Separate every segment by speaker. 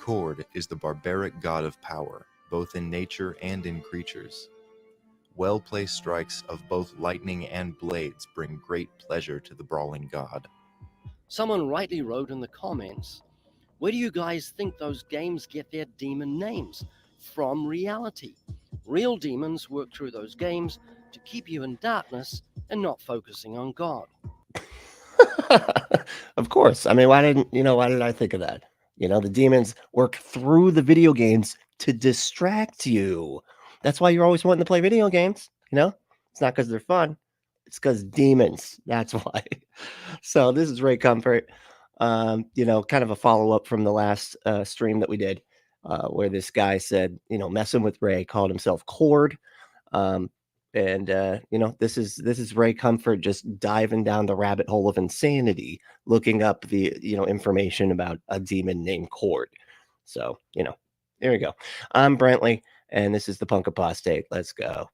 Speaker 1: Cord is the barbaric god of power, both in nature and in creatures. Well-placed strikes of both lightning and blades bring great pleasure to the brawling god.
Speaker 2: Someone rightly wrote in the comments, where do you guys think those games get their demon names? From reality. Real demons work through those games to keep you in darkness and not focusing on God.
Speaker 3: Of course. I mean, why did I think of that? The demons work through the video games to distract you. That's why you're always wanting to play video games. It's not because they're fun. It's because demons. That's why. So this is Ray Comfort. Kind of a follow-up from the last stream that we did, where this guy said, messing with Ray, called himself Cord. This is Ray Comfort just diving down the rabbit hole of insanity, looking up the information about a demon named Cord. So there we go. I'm Brentley, and this is the Punk Apostate. Let's go.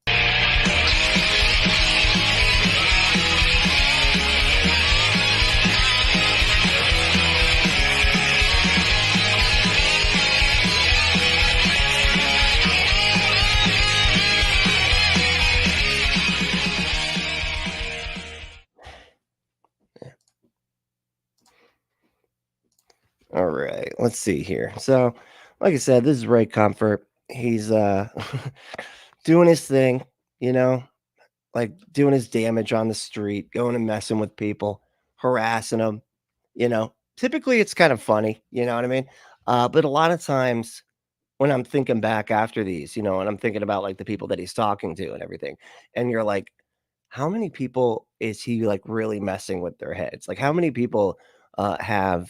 Speaker 3: All right, let's see here. So, like I said, this is Ray Comfort. He's doing his thing, like doing his damage on the street, going and messing with people, harassing them. Typically it's kind of funny, you know what I mean? But a lot of times when I'm thinking back after these, and I'm thinking about like the people that he's talking to and everything, and you're like, how many people is he like really messing with their heads? Like, how many people have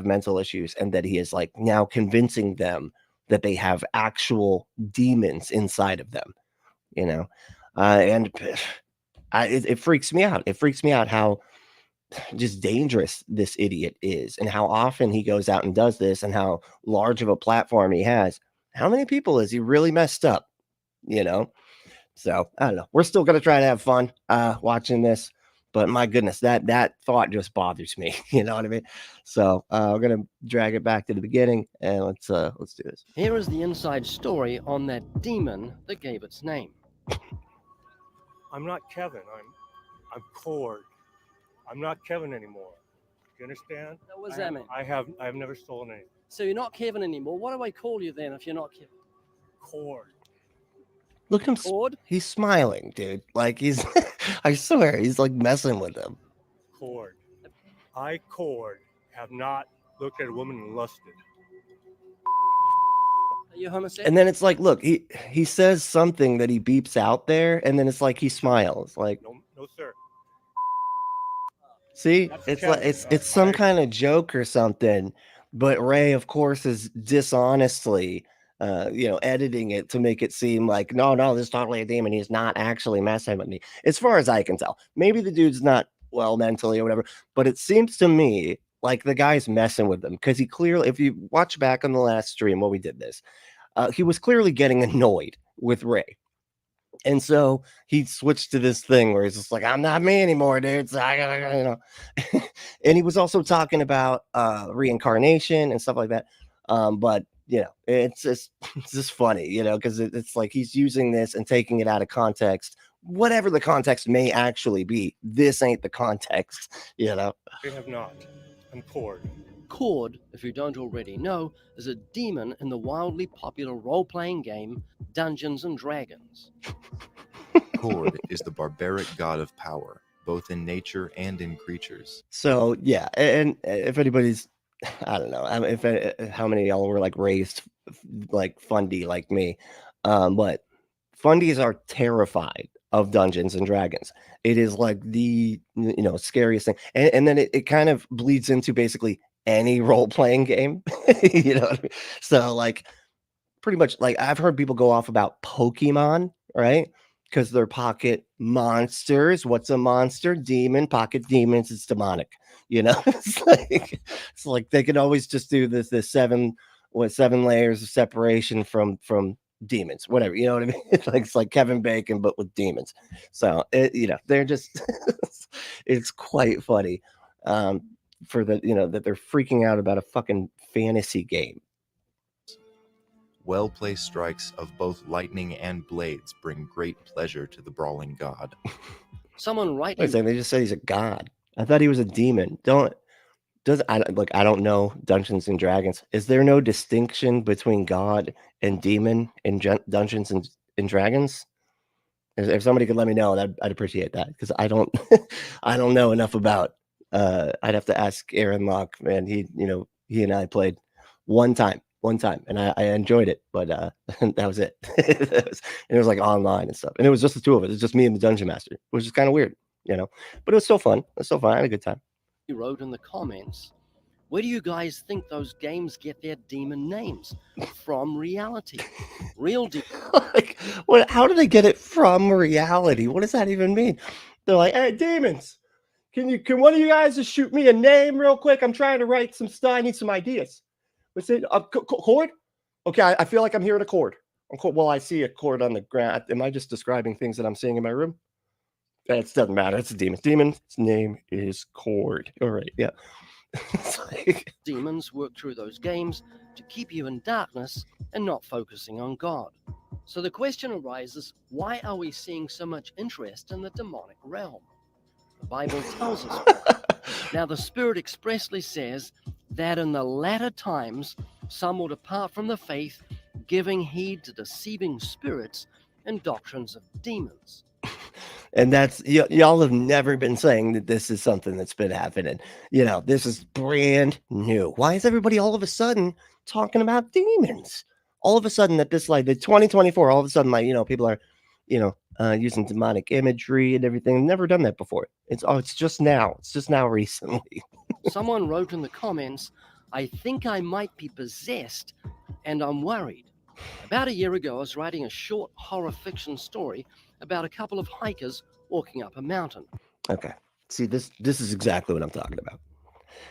Speaker 3: mental issues, and that he is like now convincing them that they have actual demons inside of them, and it freaks me out. It freaks me out how just dangerous this idiot is, and how often he goes out and does this, and how large of a platform he has. How many people is he really messed up? So I don't know. We're still gonna try to have fun watching this. But my goodness, that thought just bothers me. You know what I mean? So we're gonna drag it back to the beginning, and let's do this.
Speaker 2: Here is the inside story on that demon that gave its name.
Speaker 4: I'm not Kevin. I'm Cord. I'm not Kevin anymore. Do you understand?
Speaker 2: What does that mean?
Speaker 4: I have never stolen anything.
Speaker 2: So you're not Kevin anymore. What do I call you then if you're not Kevin?
Speaker 4: Cord.
Speaker 3: Look at him.
Speaker 2: Cord?
Speaker 3: He's smiling, dude. Like he's I swear he's like messing with him.
Speaker 4: Cord. I, Cord, have not looked at a woman and lusted.
Speaker 2: Are you homosexual?
Speaker 3: And then it's like, look, he says something that he beeps out there, and then it's like he smiles. Like,
Speaker 4: no, sir.
Speaker 3: See,
Speaker 4: That's
Speaker 3: it's
Speaker 4: Kevin.
Speaker 3: like it's some kind of joke or something. But Ray, of course, is dishonestly editing it to make it seem like, no, this is totally a demon. He's not actually messing with me. As far as I can tell, maybe the dude's not well mentally or whatever, but it seems to me like the guy's messing with them, because he clearly, if you watch back on the last stream when we did this, he was clearly getting annoyed with Ray. And so he switched to this thing where he's just like, I'm not me anymore, dude. So I gotta, and he was also talking about reincarnation and stuff like that. But it's just funny, because it's like he's using this and taking it out of context, whatever the context may actually be. This ain't the context,
Speaker 4: They have not. I'm Cord.
Speaker 2: Cord, if you don't already know, is a demon in the wildly popular role-playing game Dungeons and Dragons.
Speaker 1: Cord is the barbaric god of power, both in nature and in creatures.
Speaker 3: So yeah, and if anybody's, I don't know, how many of y'all were like raised like fundy like me, but fundies are terrified of Dungeons and Dragons. It is like the scariest thing, and then it kind of bleeds into basically any role-playing game. You know what I mean? So like pretty much, like I've heard people go off about Pokemon, right? Because they're pocket monsters. What's a monster? Demon. Pocket demons. It's demonic. It's like they can always just do this 7 layers of separation from demons, whatever, you know what I mean? It's like Kevin Bacon but with demons. So they're just it's quite funny for the that they're freaking out about a fucking fantasy game.
Speaker 1: Well-placed strikes of both lightning and blades bring great pleasure to the brawling god.
Speaker 2: Someone
Speaker 3: Wait a
Speaker 2: rightly
Speaker 3: second, they just said he's a god. I thought he was a demon. I don't know Dungeons and Dragons. Is there no distinction between God and demon in Dungeons and Dragons? If somebody could let me know, I'd appreciate that, because I don't I don't know enough about. I'd have to ask Aaron Locke, man. He and I played one time, and I enjoyed it, but that was it. It was like online and stuff, and it was just the two of us. It's just me and the dungeon master, which is kind of weird, but it was still fun. I had a good time.
Speaker 2: wrote in the comments, where do you guys think those games get their demon names? From reality. Real demons.
Speaker 3: Like, what? How do they get it from reality? What does that even mean? They're like, hey, demons, can one of you guys just shoot me a name real quick? I'm trying to write some stuff. I need some ideas. What's it? Chord? Okay, I feel like I'm hearing a chord. Well, I see a chord on the ground. Am I just describing things that I'm seeing in my room? It doesn't matter. It's a demon. Demon's name is Chord. All right, yeah. It's like...
Speaker 2: Demons work through those games to keep you in darkness and not focusing on God. So the question arises, why are we seeing so much interest in the demonic realm? The Bible tells us why. Now the Spirit expressly says that in the latter times some will depart from the faith, giving heed to deceiving spirits and doctrines of demons.
Speaker 3: And that's y'all have never been saying that this is something that's been happening. This is brand new. Why is everybody all of a sudden talking about demons? All of a sudden that this, like, the 2024, all of a sudden, like, people are, using demonic imagery and everything. I've never done that before. It's just now. It's just now recently.
Speaker 2: Someone wrote in the comments, I think I might be possessed and I'm worried. About a year ago, I was writing a short horror fiction story about a couple of hikers walking up a mountain.
Speaker 3: Okay. See, this is exactly what I'm talking about.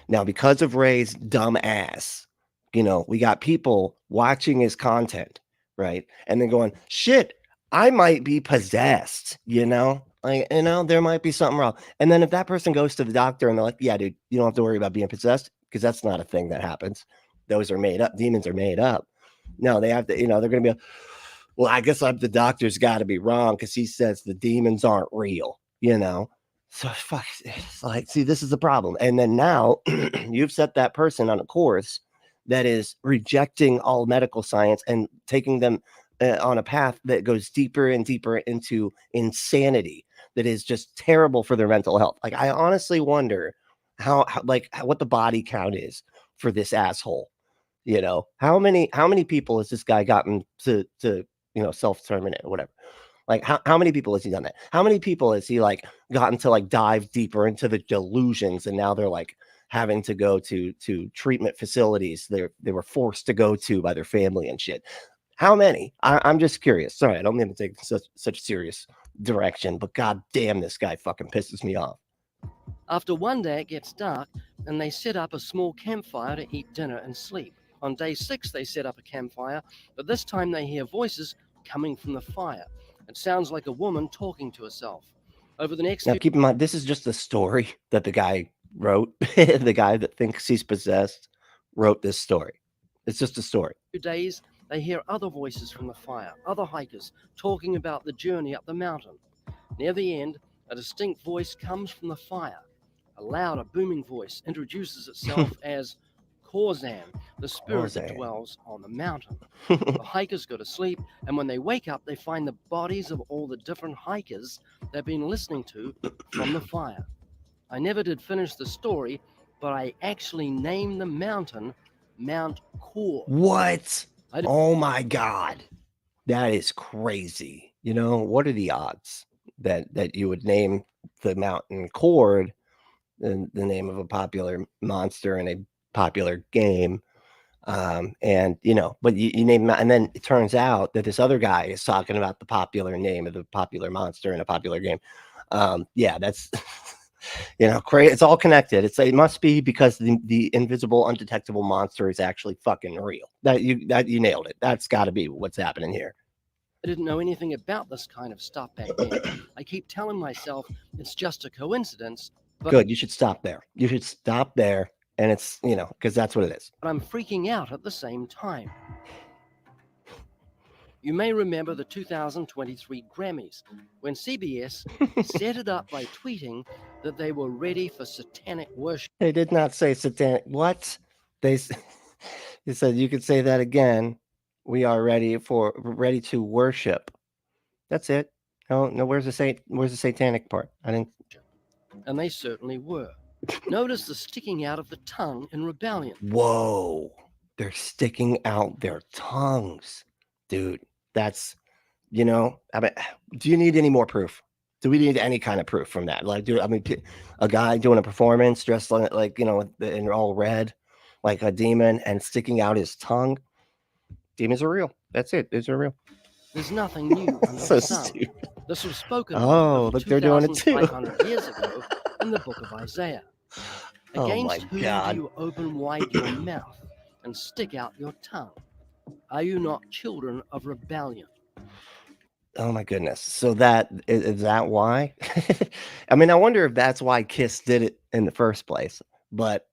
Speaker 3: Now, because of Ray's dumb ass, we got people watching his content, right? And then going, shit, I might be possessed, there might be something wrong. And then if that person goes to the doctor and they're like, yeah, dude, you don't have to worry about being possessed, because that's not a thing that happens. Those are made up. Demons are made up. No, they have to, they're going to be, well, I guess the doctor's got to be wrong because he says the demons aren't real, So fuck, it's like, see, this is the problem. And then now you've set that person on a course that is rejecting all medical science and taking them on a path that goes deeper and deeper into insanity that is just terrible for their mental health. Like, I honestly wonder how what the body count is for this asshole. How many people has this guy gotten to self-terminate or whatever? Like, how many people has he done that? How many people has he, like, gotten to, like, dive deeper into the delusions, and now they're, like, having to go to treatment facilities they were forced to go to by their family and shit? How many? I'm just curious. Sorry, I don't mean to take such serious direction, but god damn, this guy fucking pisses me off.
Speaker 2: After one day, it gets dark, and they set up a small campfire to eat dinner and sleep. On day 6, they set up a campfire, but this time they hear voices coming from the fire. It sounds like a woman talking to herself. Over the next
Speaker 3: Now, keep in mind, this is just a story that the guy wrote. The guy that thinks he's possessed wrote this story. It's just a story.
Speaker 2: few days, they hear other voices from the fire, other hikers talking about the journey up the mountain. Near the end, a distinct voice comes from the fire. A loud, a booming voice introduces itself as Korzan, the spirit that dwells on the mountain. The hikers go to sleep, and when they wake up, they find the bodies of all the different hikers they've been listening to from the fire. I never did finish the story, but I actually named the mountain Mount Kor.
Speaker 3: What? Oh my god. That is crazy. What are the odds that you would name the mountain Cord, the name of a popular monster in a popular game, and but you name, and then it turns out that this other guy is talking about the popular name of the popular monster in a popular game. Yeah, that's crazy. It's all connected. It must be because the invisible, undetectable monster is actually fucking real. That you nailed it. That's got to be what's happening here.
Speaker 2: I didn't know anything about this kind of stuff back then. I keep telling myself it's just a coincidence. But
Speaker 3: good. You should stop there. You should stop there. And it's, because that's what it is.
Speaker 2: But I'm freaking out at the same time. You may remember the 2023 Grammys, when CBS set it up by tweeting that they were ready for satanic worship.
Speaker 3: They did not say satanic. What? They said you could say that again. We are ready to worship. That's it. No, where's the satanic part? I didn't.
Speaker 2: And they certainly were. Notice the sticking out of the tongue in rebellion.
Speaker 3: Whoa, they're sticking out their tongues, dude. That's, I mean, do you need any more proof? Do we need any kind of proof from that? Like, a guy doing a performance dressed like in all red, like a demon, and sticking out his tongue. Demons are real. That's it. These are real.
Speaker 2: There's nothing new under
Speaker 3: So
Speaker 2: the sun.
Speaker 3: stupid.
Speaker 2: This was spoken
Speaker 3: Oh,
Speaker 2: of
Speaker 3: look, they're doing it too.
Speaker 2: 2,500 years ago in the book of Isaiah.
Speaker 3: Oh
Speaker 2: Against
Speaker 3: my
Speaker 2: whom
Speaker 3: God.
Speaker 2: do you open wide your mouth and stick out your tongue? Are you not children of rebellion?
Speaker 3: Oh my goodness. So that is that why? I mean, I wonder if that's why Kiss did it in the first place. But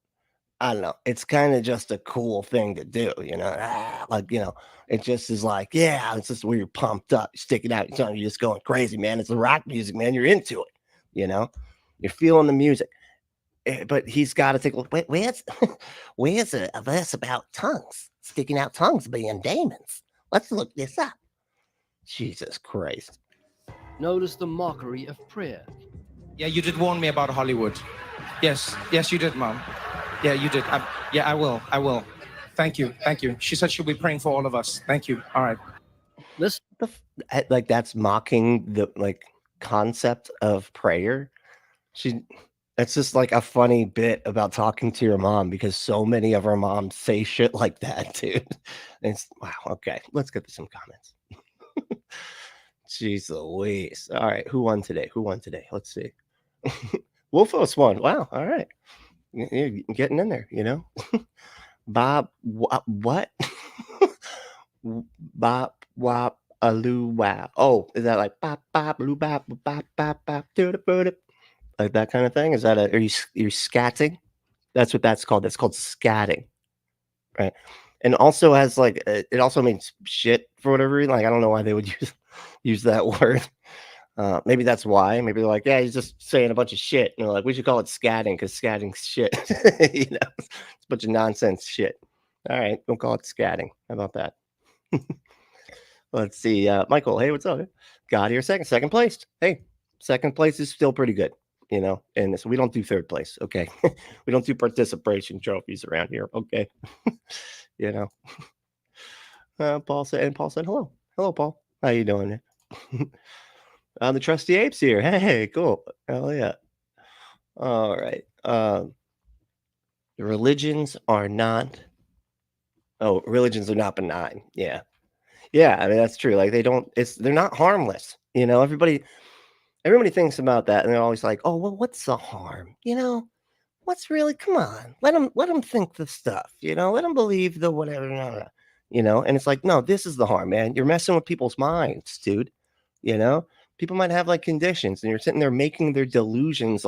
Speaker 3: I don't know. It's kind of just a cool thing to do, it just is like, yeah, it's just where you're pumped up, sticking out your tongue, you're just going crazy, man. It's the rock music, man. You're into it, you're feeling the music. But he's got to take a look. Where's a verse about tongues, sticking out tongues being demons? Let's look this up. Jesus Christ.
Speaker 2: Notice the mockery of prayer.
Speaker 5: Yeah, you did warn me about Hollywood. Yes, you did, Mom. Yeah, you did. I will. Thank you. She said she'll be praying for all of us. Thank you. All right.
Speaker 3: That's mocking the concept of prayer. That's just like a funny bit about talking to your mom, because so many of our moms say shit like that, dude. Wow. Okay, let's get to some comments. Jeez Louise. All right, who won today? Let's see. Wolfos won. Wow. All right, you're getting in there, Bob, what? Bop, wop, aloo, wow. Oh, is that like bop, bop, loo, bop, bop, bop, bop, do it, like that kind of thing? Is that are you scatting? That's what that's called. That's called scatting, right? And also has it also means shit for whatever reason. Like, I don't know why they would use that word. Maybe that's why. Maybe they're like, yeah, he's just saying a bunch of shit. And they're like, we should call it scatting because scatting's shit. It's a bunch of nonsense shit. All right, don't call it scatting. How about that? Let's see. Michael, hey, what's up? Got here second place. Hey, second place is still pretty good, and so we don't do third place. Okay. We don't do participation trophies around here. Okay. Paul said hello. Hello, Paul. How you doing? The Trusty Apes here. Hey, cool. Hell yeah. All right. Religions are not benign. Yeah. I mean, that's true. Like, they're not harmless. Everybody thinks about that, and they're always like, oh, well, what's the harm? What's really, come on, let them think the stuff, let them believe the whatever, and it's like, no, this is the harm, man. You're messing with people's minds, dude. People might have conditions, and you're sitting there making their delusions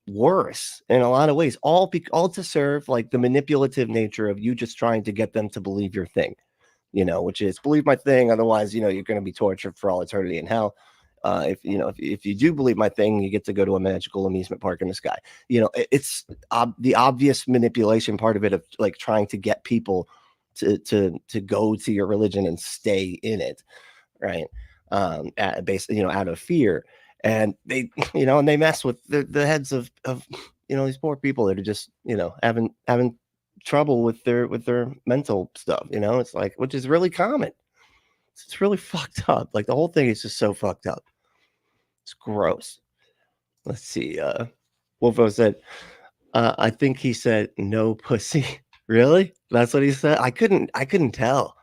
Speaker 3: worse in a lot of ways, all to serve the manipulative nature of you just trying to get them to believe your thing, which is believe my thing. Otherwise, you're going to be tortured for all eternity in hell. If you do believe my thing, you get to go to a magical amusement park in the sky. It's the obvious manipulation part of it, of trying to get people to go to your religion and stay in it, right? Out of fear, and they and they mess with the heads of these poor people that are just having trouble with their mental stuff. It's which is really common. It's really fucked up. The whole thing is just so fucked up. It's gross. Let's see. Wolfo said, I think he said no pussy. Really? That's what he said? I couldn't tell.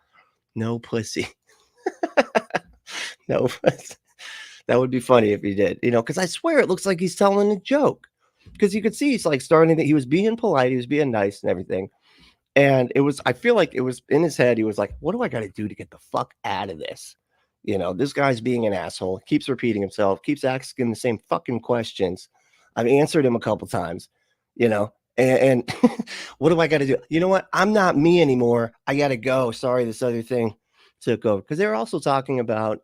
Speaker 3: No pussy. No pussy. That would be funny if he did, because I swear it looks like he's telling a joke. Because you could see he's starting that he was being polite, he was being nice and everything. And I feel like it was in his head. He was like, what do I got to do to get the fuck out of this? This guy's being an asshole, keeps repeating himself, keeps asking the same fucking questions. I've answered him a couple times, and what do I got to do? You know what? I'm not me anymore. I got to go. Sorry, this other thing took over, because they were also talking about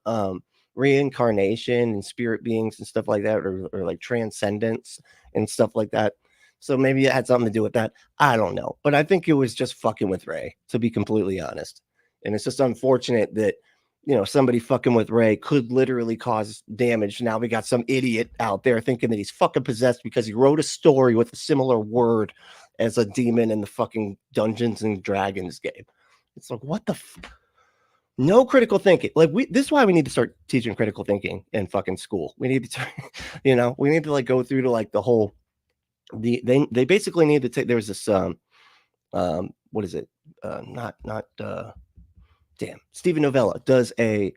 Speaker 3: reincarnation and spirit beings and stuff like that, or like transcendence and stuff like that. So maybe it had something to do with that. I don't know, but I think it was just fucking with Ray, to be completely honest. And it's just unfortunate that, you know, somebody fucking with Ray could literally cause damage. Now we got some idiot out there thinking that he's fucking possessed because he wrote a story with a similar word as a demon in the fucking Dungeons and Dragons game. It's like, what the no critical thinking. Like, this is why we need to start teaching critical thinking in fucking school. We need to, you know, we need to like go through to like the whole, they basically need to take, there's this, what is it? Stephen Novella does a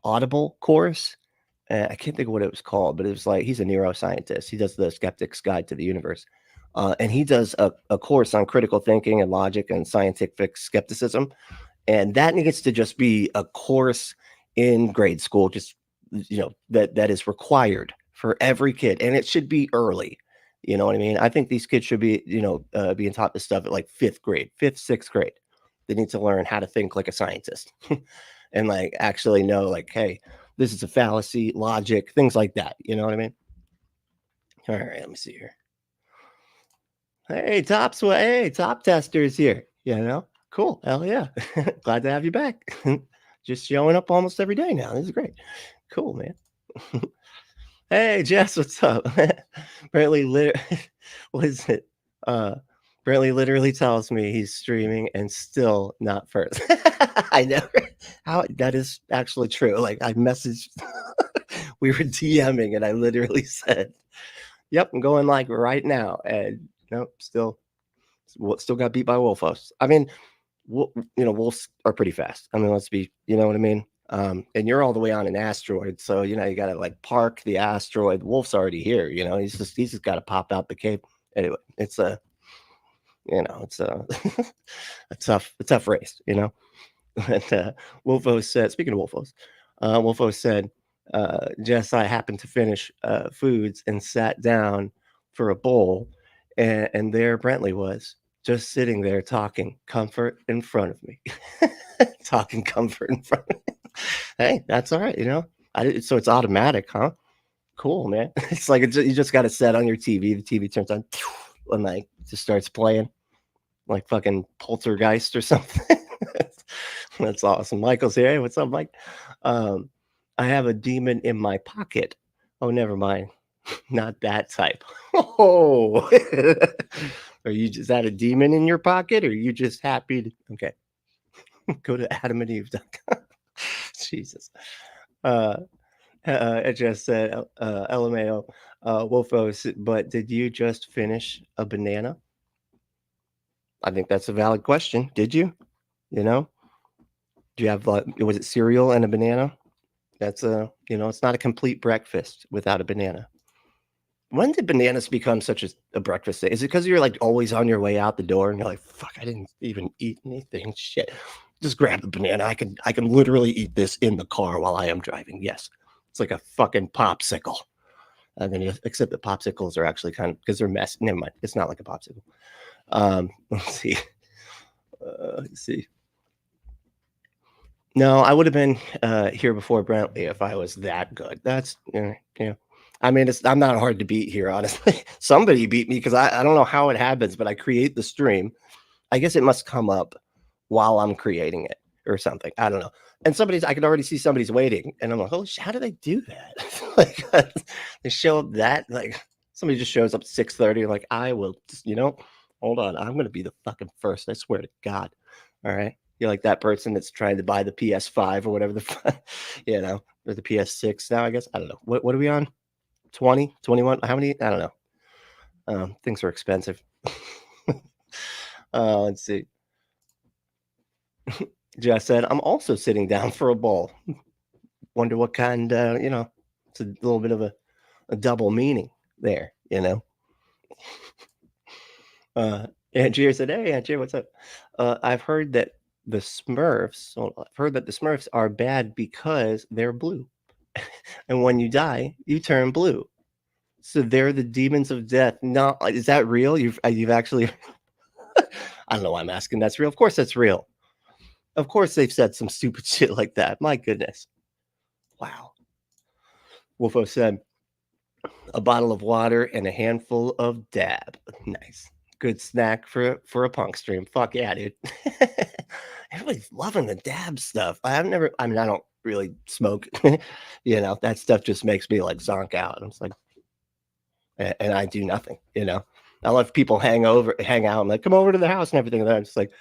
Speaker 3: Audible course. I can't think of what it was called, but it was like, he's a neuroscientist. He does the Skeptic's Guide to the Universe. And he does a course on critical thinking and logic and scientific skepticism. And that needs to just be a course in grade school, just, you know, that is required for every kid. And it should be early. You know what I mean? I think these kids should be, you know, being taught this stuff at like 5th, 6th grade. They need to learn how to think like a scientist and like actually know like, hey, this is a fallacy, logic, things like that. You know what I mean? All right, let me see here. Hey, top testers here. You know, cool. Hell yeah. Glad to have you back. Just showing up almost every day now. This is great. Cool, man. Hey, Jess, what's up? Brantley, what is it? Brantley literally tells me he's streaming and still not first. I know how that is actually true. Like, I messaged, we were DMing, and I literally said, "Yep, I'm going like right now," and nope, still got beat by Wolfos. I mean, you know, wolves are pretty fast. I mean, let's be, you know what I mean? And you're all the way on an asteroid, so you know you gotta like park the asteroid. The wolf's already here, you know. He's just got to pop out the cape. Anyway, it's a, you know, it's a a tough race, you know. And Wolfos said, speaking of Wolfos, Wolfos said, Jess, I happened to finish foods and sat down for a bowl, and there Brantley was, just sitting there talking comfort in front of me. Talking comfort in front of me. Hey, that's all right, you know. So it's automatic, huh? Cool, man. It's like you just got to set on your TV. The TV turns on and like just starts playing like fucking Poltergeist or something. That's awesome. Michael's here. Hey, what's up, Mike? I have a demon in my pocket. Oh, never mind. Not that type. Oh, is that a demon in your pocket, or are you just happy to, okay. Go to adamandeve.com. Jesus. It just said LMAO, Wolfos, but did you just finish a banana? I think that's a valid question. Did you? You know? Do you have, was it cereal and a banana? That's you know, it's not a complete breakfast without a banana. When did bananas become such a breakfast thing? Is it because you're like always on your way out the door and you're like, fuck, I didn't even eat anything. Shit. Just grab the banana. I can literally eat this in the car while I am driving. Yes. It's like a fucking popsicle. And then except that popsicles are actually kind of, because they're mess. Never mind. It's not like a popsicle. Let's see. Let's see. No, I would have been here before Brantley if I was that good. That's, you know. I mean, I'm not hard to beat here, honestly. Somebody beat me because I don't know how it happens, but I create the stream. I guess it must come up while I'm creating it or something. I don't know. And I can already see somebody's waiting. And I'm like, holy shit, how do they do that? Like, they show up like, somebody just shows up at 6:30. Like, I will just, you know, hold on. I'm going to be the fucking first. I swear to God. All right. You're like that person that's trying to buy the PS5 or whatever you know, or the PS6 now, I guess. I don't know. What are we on? 20, 21? How many? I don't know. Things are expensive. Let's see. Jess said, I'm also sitting down for a bowl. Wonder what kind, you know, it's a little bit of a double meaning there, you know. Angier said, hey, Angier, what's up? I've heard that the Smurfs are bad because they're blue. And when you die, you turn blue. So they're the demons of death. No, is that real? You've actually, I don't know why I'm asking. That's real. Of course that's real. Of course, they've said some stupid shit like that. My goodness. Wow. Wolfo said, a bottle of water and a handful of dab. Nice. Good snack for a punk stream. Fuck yeah, dude. Everybody's loving the dab stuff. I don't really smoke. You know, that stuff just makes me like zonk out. I'm just like, and I do nothing, you know. I let people hang out. I'm like, come over to the house and everything. And I'm just like,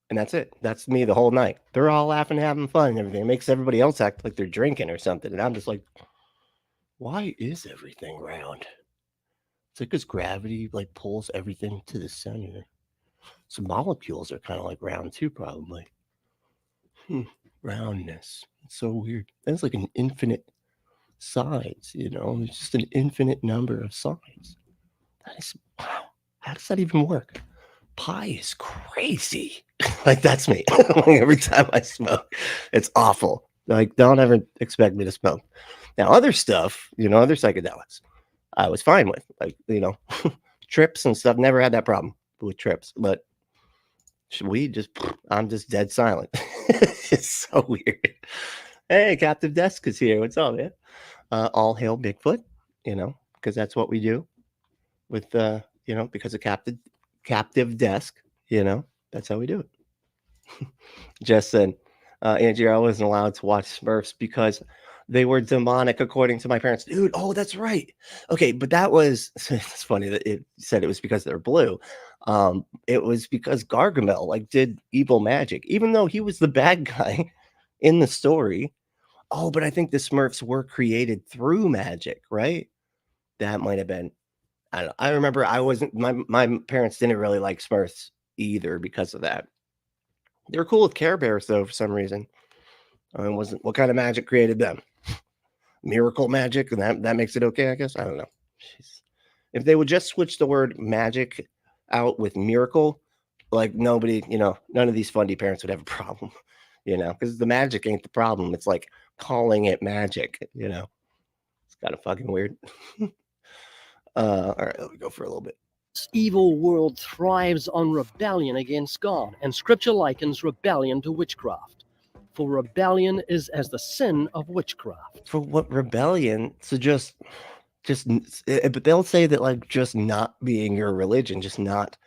Speaker 3: and that's it. That's me the whole night. They're all laughing, having fun and everything. It makes everybody else act like they're drinking or something. And I'm just like, why is everything round? It's like because gravity like pulls everything to the center. So molecules are kind of like round too, probably. Roundness. It's so weird. That's like an infinite sides, you know. There's just an infinite number of sides. That is, wow. How does that even work? Pi is crazy. Like that's me. Every time I smoke, it's awful. Like don't ever expect me to smoke. Now other stuff, you know, other psychedelics, I was fine with. Like, you know, trips and stuff. Never had that problem with trips. But I'm just dead silent. It's so weird. Hey, Captive Desk is here. What's up, man? All hail Bigfoot, you know, because that's what we do with, you know, because of Captive Desk, you know, that's how we do it. Jess said, Angie, I wasn't allowed to watch Smurfs because they were demonic according to my parents. Dude, oh, that's right. Okay, but that was, it's funny that it said it was because they're blue. It was because Gargamel like did evil magic, even though he was the bad guy in the story. Oh, but I think the Smurfs were created through magic, right? That might have been. I don't know. I remember I wasn't. My parents didn't really like Smurfs either because of that. They were cool with Care Bears though for some reason. Wasn't what kind of magic created them? Miracle magic, and that makes it okay, I guess. I don't know. Jeez. If they would just switch the word magic out with miracle, like nobody, you know, none of these fundy parents would have a problem, you know, because the magic ain't the problem. It's like calling it magic, you know. It's kind of fucking weird. All right, let me go for a little bit.
Speaker 2: This evil world thrives on rebellion against God, and Scripture likens rebellion to witchcraft. For rebellion is as the sin of witchcraft.
Speaker 3: For what rebellion? So just, but they'll say that like just not being your religion, just not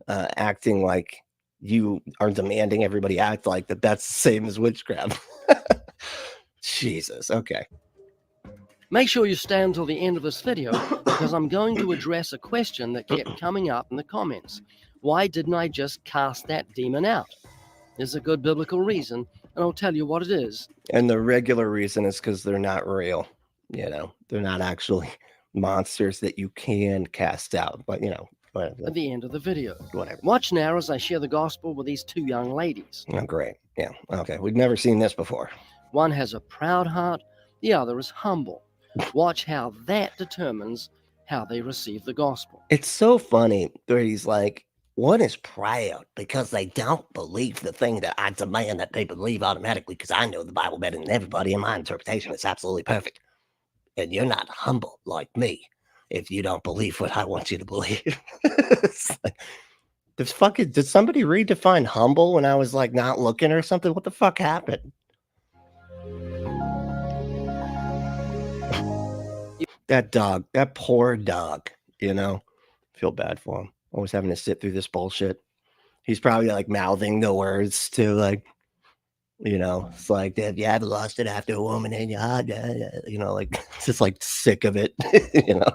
Speaker 3: acting like you are demanding everybody act like that. That's the same as witchcraft. Jesus. Okay.
Speaker 2: Make sure you stay until the end of this video because I'm going to address a question that kept coming up in the comments. Why didn't I just cast that demon out? There's a good biblical reason, and I'll tell you what it is.
Speaker 3: And the regular reason is because they're not real. You know, they're not actually monsters that you can cast out. But, you know, whatever.
Speaker 2: At the end of the video.
Speaker 3: Whatever.
Speaker 2: Watch now as I share the gospel with these two young ladies.
Speaker 3: Oh, great. Yeah. Okay. We've never seen this before.
Speaker 2: One has a proud heart. The other is humble. Watch how that determines how they receive the gospel.
Speaker 3: It's so funny where he's like, one is proud because they don't believe the thing that I demand that they believe automatically because I know the Bible better than everybody and my interpretation is absolutely perfect. And you're not humble like me if you don't believe what I want you to believe. Like, did somebody redefine humble when I was like not looking or something? What the fuck happened? That dog, that poor dog, you know, feel bad for him. Always having to sit through this bullshit. He's probably like mouthing the words to like, you know, it's like, have you ever lost it after a woman in your heart? You know, like just like sick of it. You know.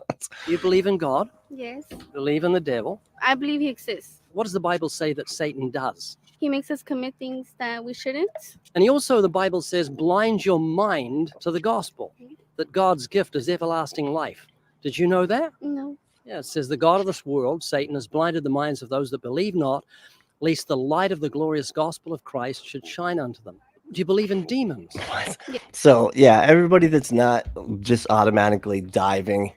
Speaker 2: You believe in God?
Speaker 6: Yes.
Speaker 2: Believe in the devil?
Speaker 6: I believe he exists.
Speaker 2: What does the Bible say that Satan does?
Speaker 6: He makes us commit things that we shouldn't.
Speaker 2: And he also, the Bible says, blinds your mind to the gospel, that God's gift is everlasting life. Did you know that?
Speaker 6: No.
Speaker 2: Yeah, it says the God of this world, Satan, has blinded the minds of those that believe not, lest the light of the glorious gospel of Christ should shine unto them. Do you believe in demons?
Speaker 3: What? So, yeah, everybody that's not just automatically diving,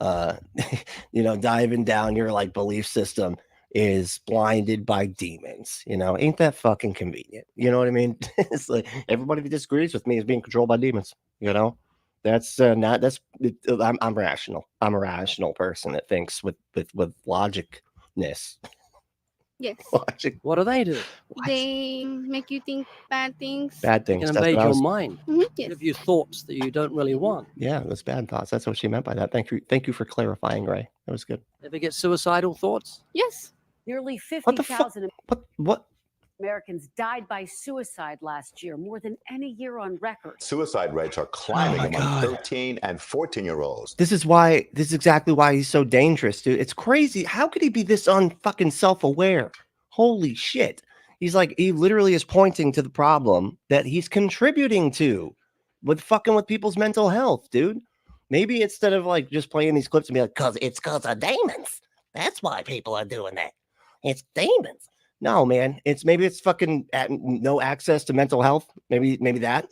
Speaker 3: you know, diving down your like belief system is blinded by demons. You know, ain't that fucking convenient? You know what I mean? It's like everybody that disagrees with me is being controlled by demons. You know, that's not that's. I'm rational. I'm a rational person that thinks with logicness.
Speaker 6: Yes.
Speaker 3: Watching
Speaker 2: What do they do?
Speaker 6: They make you think bad things.
Speaker 3: bad
Speaker 2: They
Speaker 3: things.
Speaker 2: can
Speaker 3: That's
Speaker 2: invade
Speaker 3: what I
Speaker 2: your
Speaker 3: was,
Speaker 2: mind.
Speaker 6: Yes.
Speaker 2: Give you thoughts that you don't really want.
Speaker 3: yeah, those bad thoughts. That's what she meant by that. Thank you for clarifying, Ray. That was good.
Speaker 2: Ever get suicidal thoughts?
Speaker 6: Yes.
Speaker 7: Nearly
Speaker 3: What the fuck?
Speaker 7: 50,000
Speaker 3: What?
Speaker 7: Americans died by suicide last year, more than any year on record.
Speaker 8: Suicide rates are climbing
Speaker 3: my
Speaker 8: among
Speaker 3: God.
Speaker 8: 13 and 14-year-olds.
Speaker 3: This is exactly why he's so dangerous, dude. It's crazy. How could he be this unfucking self-aware? Holy shit. He's like, he literally is pointing to the problem that he's contributing to with people's mental health, dude. Maybe instead of like just playing these clips and be like, cause of demons. That's why people are doing that. It's demons. No, man. Maybe it's fucking no access to mental health. Maybe that,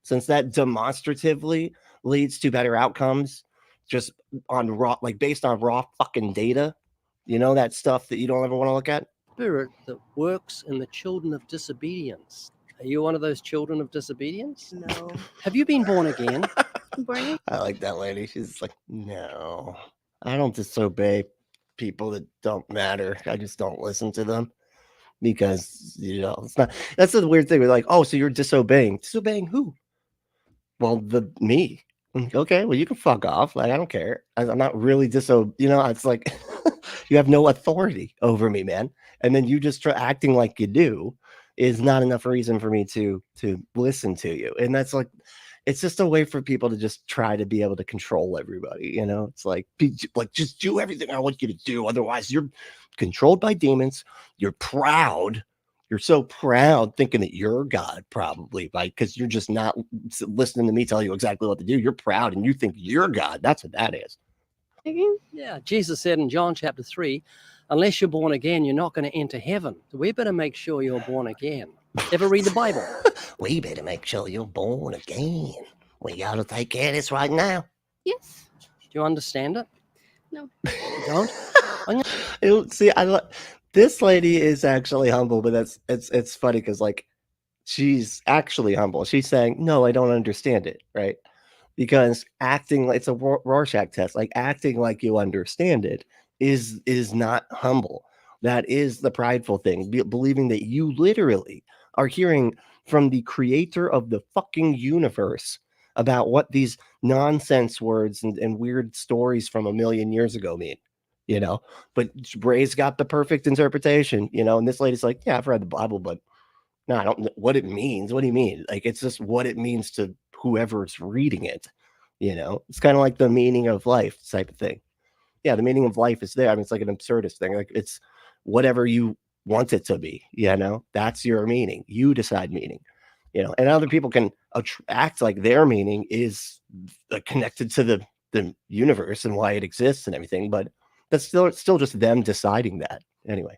Speaker 3: since that demonstratively leads to better outcomes just on based on raw fucking data, that stuff that you don't ever want to look at.
Speaker 2: Spirit that works in the children of disobedience. Are you one of those children of disobedience?
Speaker 7: No.
Speaker 2: Have you been born again?
Speaker 6: Born.
Speaker 3: I like that lady. She's like, no, I don't disobey people that don't matter. I just don't listen to them because, it's not, that's the weird thing. We're like, oh, so you're disobeying. Disobeying who? Well, me. Okay, well, you can fuck off. Like, I don't care. I'm not really it's like you have no authority over me, man. And then you just acting like you do is not enough reason for me to listen to you. And that's like, it's just a way for people to just try to be able to control everybody. It's like just do everything I want you to do. Otherwise, you're controlled by demons. You're proud. You're so proud thinking that you're God, probably, because you're just not listening to me tell you exactly what to do. You're proud and you think you're God. That's what that is.
Speaker 2: Yeah, Jesus said in John chapter 3, unless you're born again, you're not going to enter heaven. So we better make sure you're born again. Ever read the Bible?
Speaker 3: We better make sure you're born again. We got to take care of this right now.
Speaker 6: Yes.
Speaker 2: Do you understand it?
Speaker 6: No.
Speaker 2: You don't?
Speaker 3: See, this lady is actually humble, but it's funny because like she's actually humble. She's saying, no, I don't understand it, right? Because acting like it's a Rorschach test, like acting like you understand it is not humble. That is the prideful thing, believing that you literally are hearing from the creator of the fucking universe about what these nonsense words and weird stories from a million years ago mean, but Ray's got the perfect interpretation, and this lady's like, yeah, I've read the Bible, but no, I don't know what it means. What do you mean? Like, it's just what it means to whoever's reading it. It's kind of like the meaning of life type of thing. Yeah, the meaning of life is there. I mean, it's like an absurdist thing. Like, it's whatever you want it to be, that's your meaning. You decide meaning, and other people can act like their meaning is connected to the universe and why it exists and everything. But that's still just them deciding that. Anyway,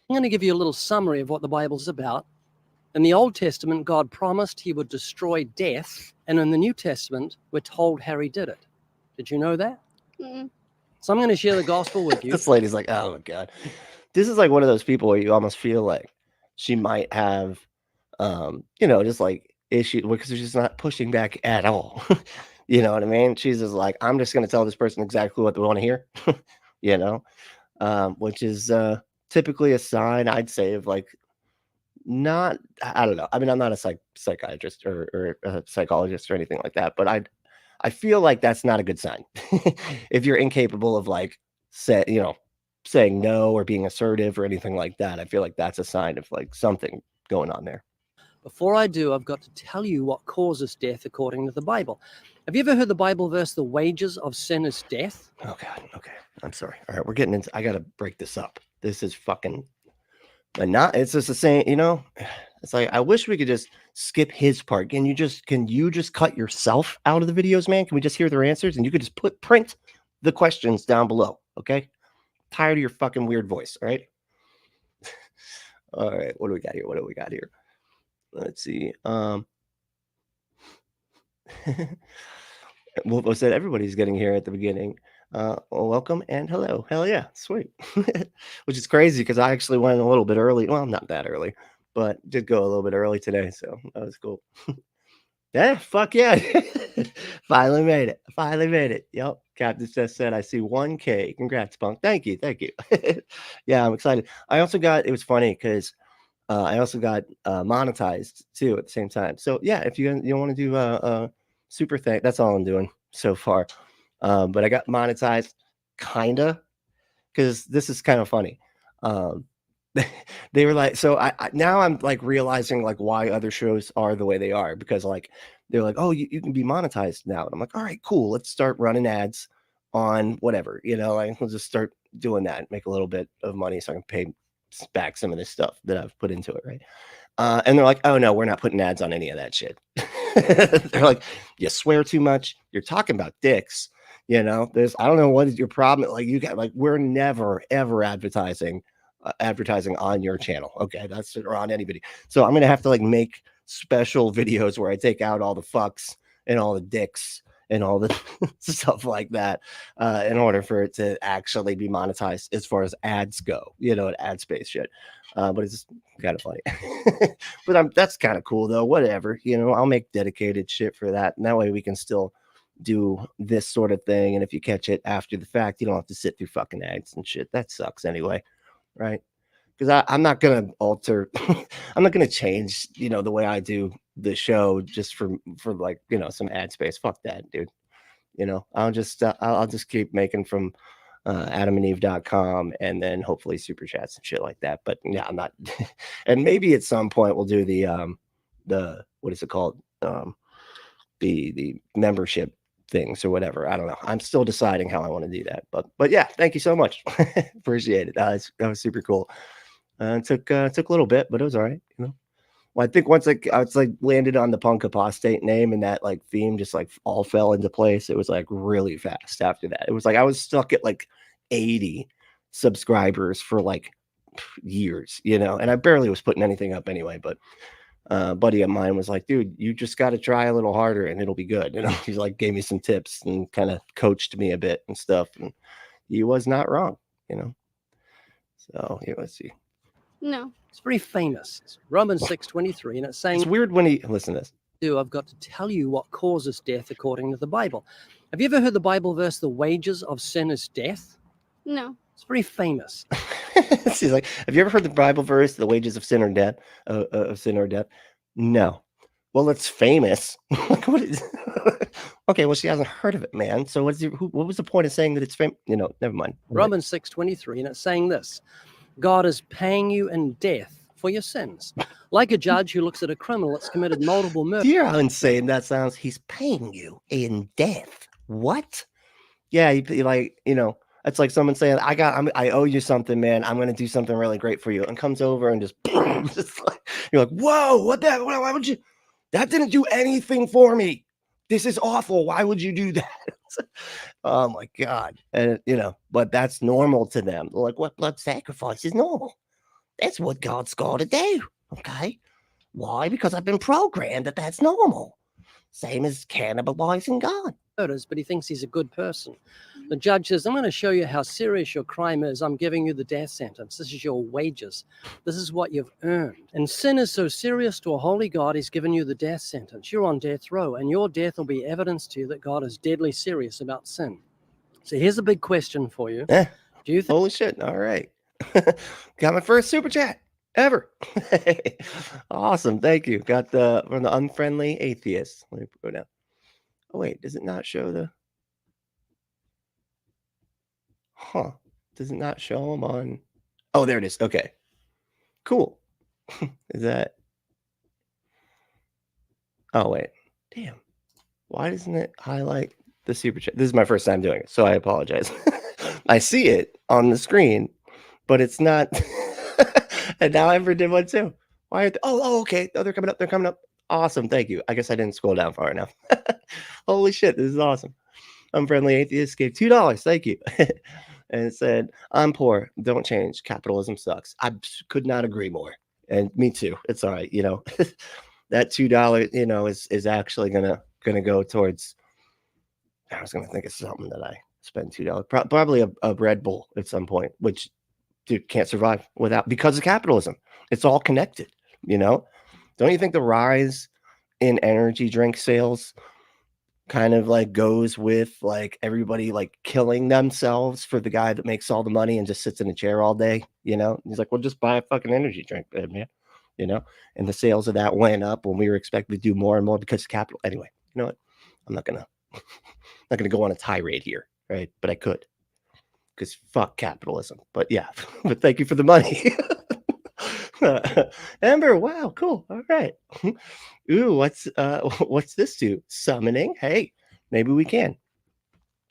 Speaker 2: I'm going to give you a little summary of what the Bible's about. In the Old Testament, God promised he would destroy death. And in the New Testament, we're told how he did it. Did you know that?
Speaker 6: Mm.
Speaker 2: So I'm going to share the gospel with you.
Speaker 3: this lady's like, oh my God. This is like one of those people where you almost feel like she might have, just like issues because she's not pushing back at all. You know what I mean? She's just like, I'm just going to tell this person exactly what they want to hear, which is typically a sign, I'd say, of like, I don't know. I mean, I'm not a psychiatrist or a psychologist or anything like that, but I feel like that's not a good sign. If you're incapable of like, saying no or being assertive or anything like that, I feel like that's a sign of like something going on there.
Speaker 2: Before I do, I've got to tell you what causes death according to the Bible. Have you ever heard the Bible verse, the wages of sin is death?
Speaker 3: Oh God. Okay. I'm sorry. All right. We're getting into, I got to break this up. This is fucking, it's just the same, it's like, I wish we could just skip his part. Can you just cut yourself out of the videos, man? Can we just hear their answers? And you could just print the questions down below. Okay. Tired of your fucking weird voice. All right. All right. What do we got here? Let's see. What said everybody's getting here at the beginning. Welcome and hello. Hell yeah. Sweet. Which is crazy because I actually went a little bit early. Well, not that early, but did go a little bit early today. So that was cool. Yeah, fuck yeah. Finally made it. Finally made it. Yep. Captain just said, I see 1K. Congrats, Punk. Thank you. Thank you. Yeah, I'm excited. I also got, it was funny because I also got monetized too at the same time. So yeah, if you want to do a super thing, that's all I'm doing so far. But I got monetized kinda because this is kind of funny. They were like, so I now I'm like realizing like why other shows are the way they are, because like they're like, oh, you can be monetized now. And I'm like, all right, cool. Let's start running ads on whatever, like we'll just start doing that, make a little bit of money so I can pay back some of this stuff that I've put into it, right? And they're like, oh no, we're not putting ads on any of that shit. They're like, you swear too much. You're talking about dicks. There's, I don't know what is your problem. Like you got, like, we're never ever advertising on your channel. Okay, that's, or on anybody. So I'm gonna have to like make special videos where I take out all the fucks and all the dicks and all the stuff like that in order for it to actually be monetized as far as ads go, ad space shit. But it's kind of funny. But that's kind of cool though. Whatever, I'll make dedicated shit for that, and that way we can still do this sort of thing. And if you catch it after the fact, you don't have to sit through fucking ads and shit. That sucks anyway, right? Because I'm not gonna alter, I'm not gonna change, the way I do the show just for like, some ad space. Fuck that, dude. I'll just keep making from adamandeve.com and then hopefully super chats and shit like that. But yeah, I'm not. And maybe at some point we'll do the what is it called, the membership things or whatever. I don't know. I'm still deciding how I want to do that. But yeah, thank you so much. Appreciate it. That was super cool. It took a little bit, but it was all right. Well, I think once I was like landed on the Punk Apostate name, and that like theme just like all fell into place. It was like really fast after that. It was like I was stuck at like 80 subscribers for like years, and I barely was putting anything up anyway. But a buddy of mine was like, dude, you just got to try a little harder and it'll be good. He's like, gave me some tips and kind of coached me a bit and stuff. And he was not wrong, So here, let's see.
Speaker 6: No.
Speaker 2: It's very famous. It's Romans 6:23, and it's saying,
Speaker 3: it's weird when he, listen to this.
Speaker 2: I've got to tell you what causes death according to the Bible. Have you ever heard the Bible verse, the wages of sin is death?
Speaker 6: No.
Speaker 2: It's very famous.
Speaker 3: She's like, have you ever heard the Bible verse, the wages of sin or death, of sin or death? No. Well, it's famous. What is okay, well, she hasn't heard of it, man. So what was the point of saying that it's famous? Never mind.
Speaker 2: Romans 6:23, and it's saying this: God is paying you in death for your sins, like a judge who looks at a criminal that's committed multiple murders.
Speaker 3: Do you hear how insane that sounds? He's paying you in death. What? Yeah, you like, it's like someone saying, I owe you something, man. I'm gonna do something really great for you, and comes over and just like, you're like, whoa, what that? Why would you? That didn't do anything for me. This is awful. Why would you do that? Oh my God. And but that's normal to them. They're like, what, blood sacrifice is normal? That's what God's got to do. Okay. Why? Because I've been programmed that that's normal. Same as cannibalizing God.
Speaker 2: But he thinks he's a good person. The judge says, I'm going to show you how serious your crime is. I'm giving you the death sentence. This is your wages. This is what you've earned. And sin is so serious to a holy God, he's given you the death sentence. You're on death row, and your death will be evidence to you that God is deadly serious about sin. So here's a big question for you. Do you think—
Speaker 3: Holy shit. All right. Got my first super chat ever. Awesome. Thank you. Got from the unfriendly atheist. Let me go down. Oh, wait, does it not show the... Huh. Does it not show them on... Oh, there it is. Okay. Cool. Is that... Oh, wait. Damn. Why doesn't it highlight the super chat? This is my first time doing it, so I apologize. I see it on the screen, but it's not... And now I ever did one too. Why are they... Oh, okay. Oh, they're coming up. They're coming up. Awesome. Thank you. I guess I didn't scroll down far enough. Holy shit. This is awesome. Unfriendly atheist gave $2. Thank you. And it said, I'm poor. Don't change. Capitalism sucks. I could not agree more. And me too. It's all right. That $2, is actually gonna go towards, I was gonna think of something that I spend $2. Probably a Red Bull at some point, which dude can't survive without, because of capitalism. It's all connected, Don't you think the rise in energy drink sales kind of like goes with like everybody like killing themselves for the guy that makes all the money and just sits in a chair all day, you know? He's like, well, just buy a fucking energy drink, man, you know? And the sales of that went up when we were expected to do more and more because of capital. Anyway, you know what? I'm not gonna go on a tirade here, right? But I could, because fuck capitalism. But yeah, but thank you for the money. Amber, wow, cool. All right. Ooh, what's this do? Summoning. Hey, maybe we can.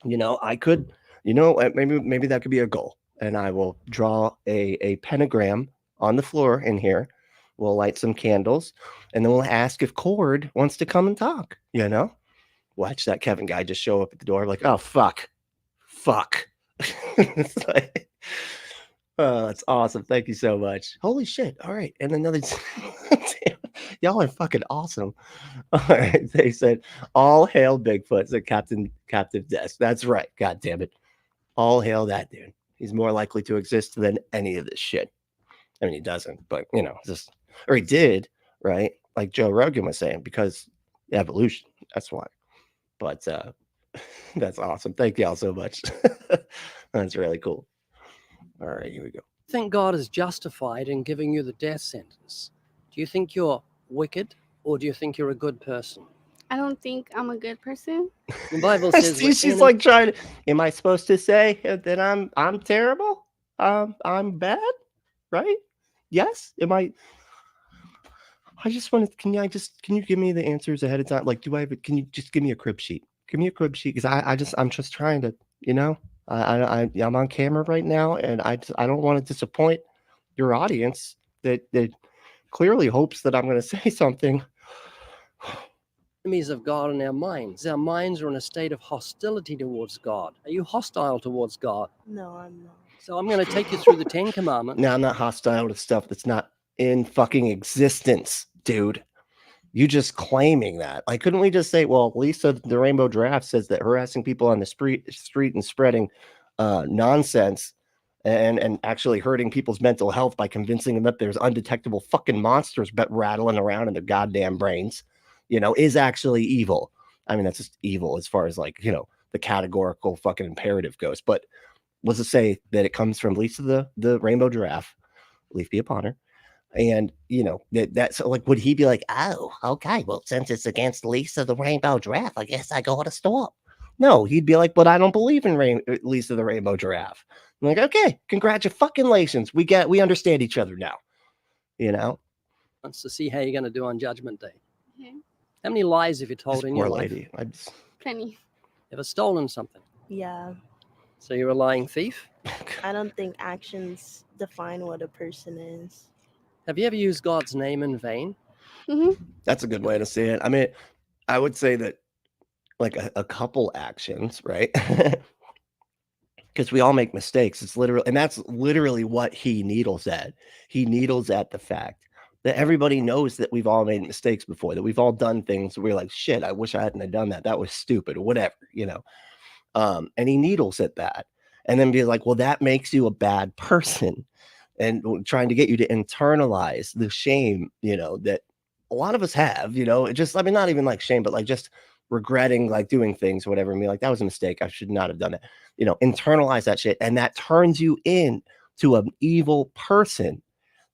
Speaker 3: You know, I could, you know, maybe that could be a goal. And I will draw a pentagram on the floor in here. We'll light some candles, and then we'll ask if Cord wants to come and talk, you know? Watch that Kevin guy just show up at the door like, oh, fuck. It's like, oh, that's awesome. Thank you so much. Holy shit. All right. And another, y'all are fucking awesome. All right. They said, all hail Bigfoot, said Captive Desk. That's right. God damn it. All hail that dude. He's more likely to exist than any of this shit. I mean, he doesn't, but you know, just, or he did, right? Like Joe Rogan was saying, because evolution. That's why. But that's awesome. Thank y'all so much. That's really cool. All right, here we go.
Speaker 2: I think God is justified in giving you the death sentence. Do you think you're wicked, or do you think you're a good person?
Speaker 6: I don't think I'm a good person.
Speaker 2: The Bible says
Speaker 3: she's like trying to, am I supposed to say that I'm terrible? I'm bad, right? Yes. Am I just wanted, can you give me the answers ahead of time? Like, can you just give me a crib sheet? Give me a crib sheet, because I'm just trying to, you know, I'm on camera right now, and I don't want to disappoint your audience that clearly hopes that I'm going to say something.
Speaker 2: Enemies of God in our minds. Our minds are in a state of hostility towards God. Are you hostile towards God?
Speaker 9: No, I'm not.
Speaker 2: So I'm going to take you through the 10 Commandments.
Speaker 3: No, I'm not hostile to stuff that's not in fucking existence, dude. You just claiming that. Like, couldn't we just say, well, Lisa, the Rainbow Draft says that harassing people on the street and spreading nonsense and actually hurting people's mental health by convincing them that there's undetectable fucking monsters rattling around in their goddamn brains, you know, is actually evil. I mean, that's just evil as far as like, you know, the categorical fucking imperative goes. But let's just say that it comes from Lisa, the Rainbow Giraffe, leaf be upon her. And, you know, that's like, would he be like, oh, okay, well, since it's against Lisa, the Rainbow Giraffe, I guess I go to stop. No, he'd be like, but I don't believe in Lisa, the Rainbow Giraffe. I'm like, okay, congratulations. We understand each other now, you know?
Speaker 2: Wants to see how you're going to do on Judgment Day.
Speaker 6: Okay.
Speaker 2: How many lies have you told
Speaker 3: This
Speaker 2: in
Speaker 3: poor
Speaker 2: your life?
Speaker 3: lady.
Speaker 6: Plenty.
Speaker 2: Ever stolen something?
Speaker 9: Yeah.
Speaker 2: So you're a lying thief?
Speaker 9: I don't think actions define what a person is.
Speaker 2: Have you ever used God's name in vain?
Speaker 6: Mm-hmm.
Speaker 3: That's a good way to say it. I mean, I would say that like a couple actions, right? Because we all make mistakes. It's literally, and that's literally what he needles at. He needles at the fact that everybody knows that we've all made mistakes before, that we've all done things where we're like, shit, I wish I hadn't have done that. That was stupid or whatever, you know? And he needles at that and then be like, well, that makes you a bad person. And trying to get you to internalize the shame, you know, that a lot of us have, you know, I mean, not even like shame, but like just regretting like doing things, whatever, and be like, that was a mistake. I should not have done it. You know, internalize that shit. And that turns you into an evil person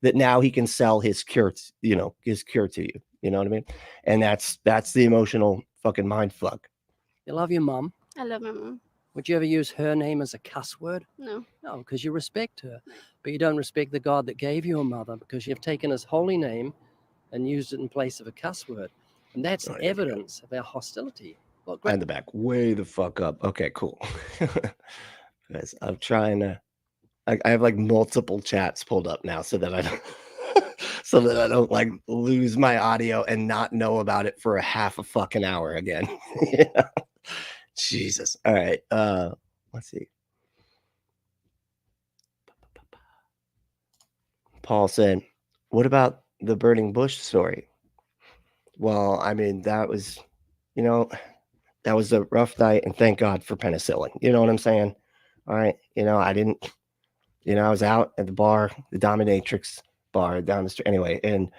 Speaker 3: that now he can sell his cure, you know, his cure to you. You know what I mean? And that's the emotional fucking mind fuck.
Speaker 2: You love your mom.
Speaker 6: I love my mom.
Speaker 2: Would you ever use her name as a cuss word?
Speaker 6: No.
Speaker 2: No, because you respect her. But you don't respect the God that gave you a mother, because you've taken his holy name and used it in place of a cuss word. And that's evidence of our hostility. Well,
Speaker 3: And the back, way the fuck up. Okay, cool. Guys, I'm trying to, I have like multiple chats pulled up now so that I don't like lose my audio and not know about it for a half a fucking hour again. Yeah. Jesus. All right. Let's see. Paul said, what about the burning bush story? Well, I mean, that was, you know, that was a rough night, and thank God for penicillin. You know what I'm saying? All right. You know, I was out at the bar, the Dominatrix bar down the street. Anyway, and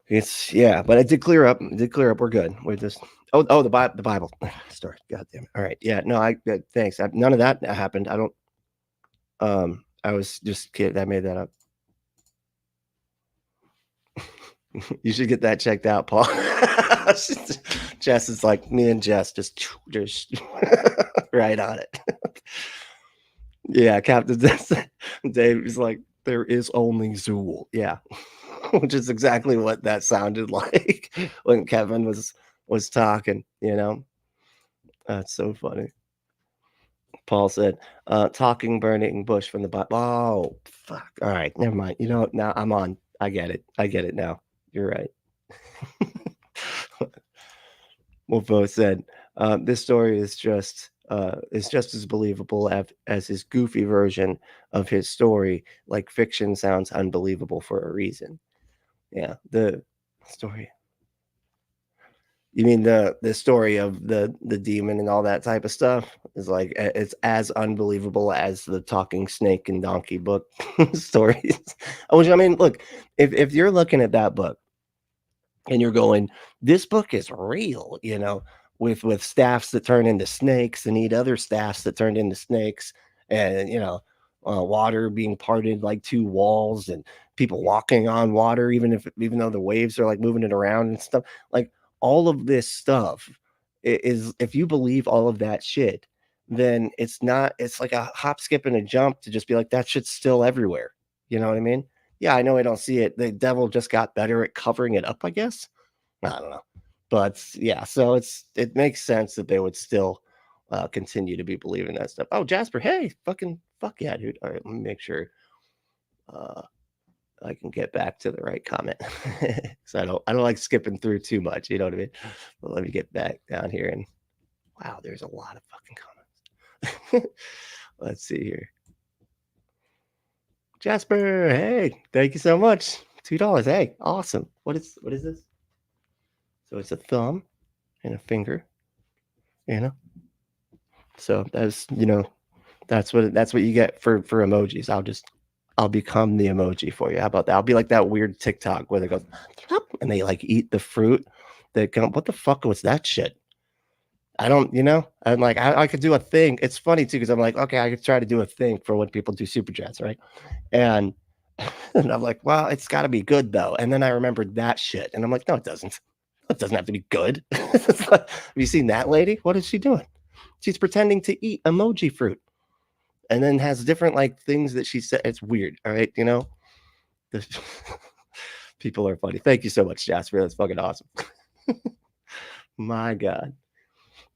Speaker 3: It's yeah, but it did clear up. It did clear up. We're good. We're just the Bible story. God damn it. All right. Yeah. No. Thanks. None of that happened. I don't. I was just kidding. I made that up. You should get that checked out, Paul. Jess is like me and Jess just right on it. Yeah, Captain Dave is like, there is only Zool. Yeah. Which is exactly what that sounded like when Kevin was talking, you know. That's so funny. Paul said, talking burning bush from the Bible. Oh, fuck. All right, never mind. You know, now I'm on. I get it. I get it now. You're right. Wolfo said, this story is just as believable as his goofy version of his story. Like fiction sounds unbelievable for a reason. Yeah, the story. You mean the story of the demon and all that type of stuff is like it's as unbelievable as the talking snake and donkey book stories. Which I mean, look, if you're looking at that book and you're going, this book is real, you know, with staffs that turn into snakes and eat other staffs that turned into snakes, and you know, water being parted like two walls and people walking on water, even though the waves are like moving it around and stuff, like all of this stuff is, if you believe all of that shit, then it's like a hop, skip, and a jump to just be like, that shit's still everywhere. You know what I mean? Yeah, I know I don't see it. The devil just got better at covering it up, I guess. I don't know. But yeah, so it makes sense that they would still continue to be believing that stuff. Oh, Jasper, hey, fuck yeah, dude. All right, let me make sure I can get back to the right comment. So I don't like skipping through too much, you know what I mean? But let me get back down here, and wow, there's a lot of fucking comments. Let's see here. Jasper, hey, thank you so much. $2. Hey, awesome. What is this? So it's a thumb and a finger, you know. So that's, you know, that's what you get for emojis. I'll become the emoji for you. How about that? I'll be like that weird TikTok where they go and they like eat the fruit. They go, what the fuck was that shit? I don't, you know, I'm like, I could do a thing. It's funny too, because I'm like, okay, I could try to do a thing for when people do super chats, right? And I'm like, well, it's got to be good though. And then I remembered that shit, and I'm like, no, it doesn't. It doesn't have to be good. Have you seen that lady? What is she doing? She's pretending to eat emoji fruit, and then has different like things that she said. It's weird. All right, you know. People are funny. Thank you so much, Jasper. That's fucking awesome. My God.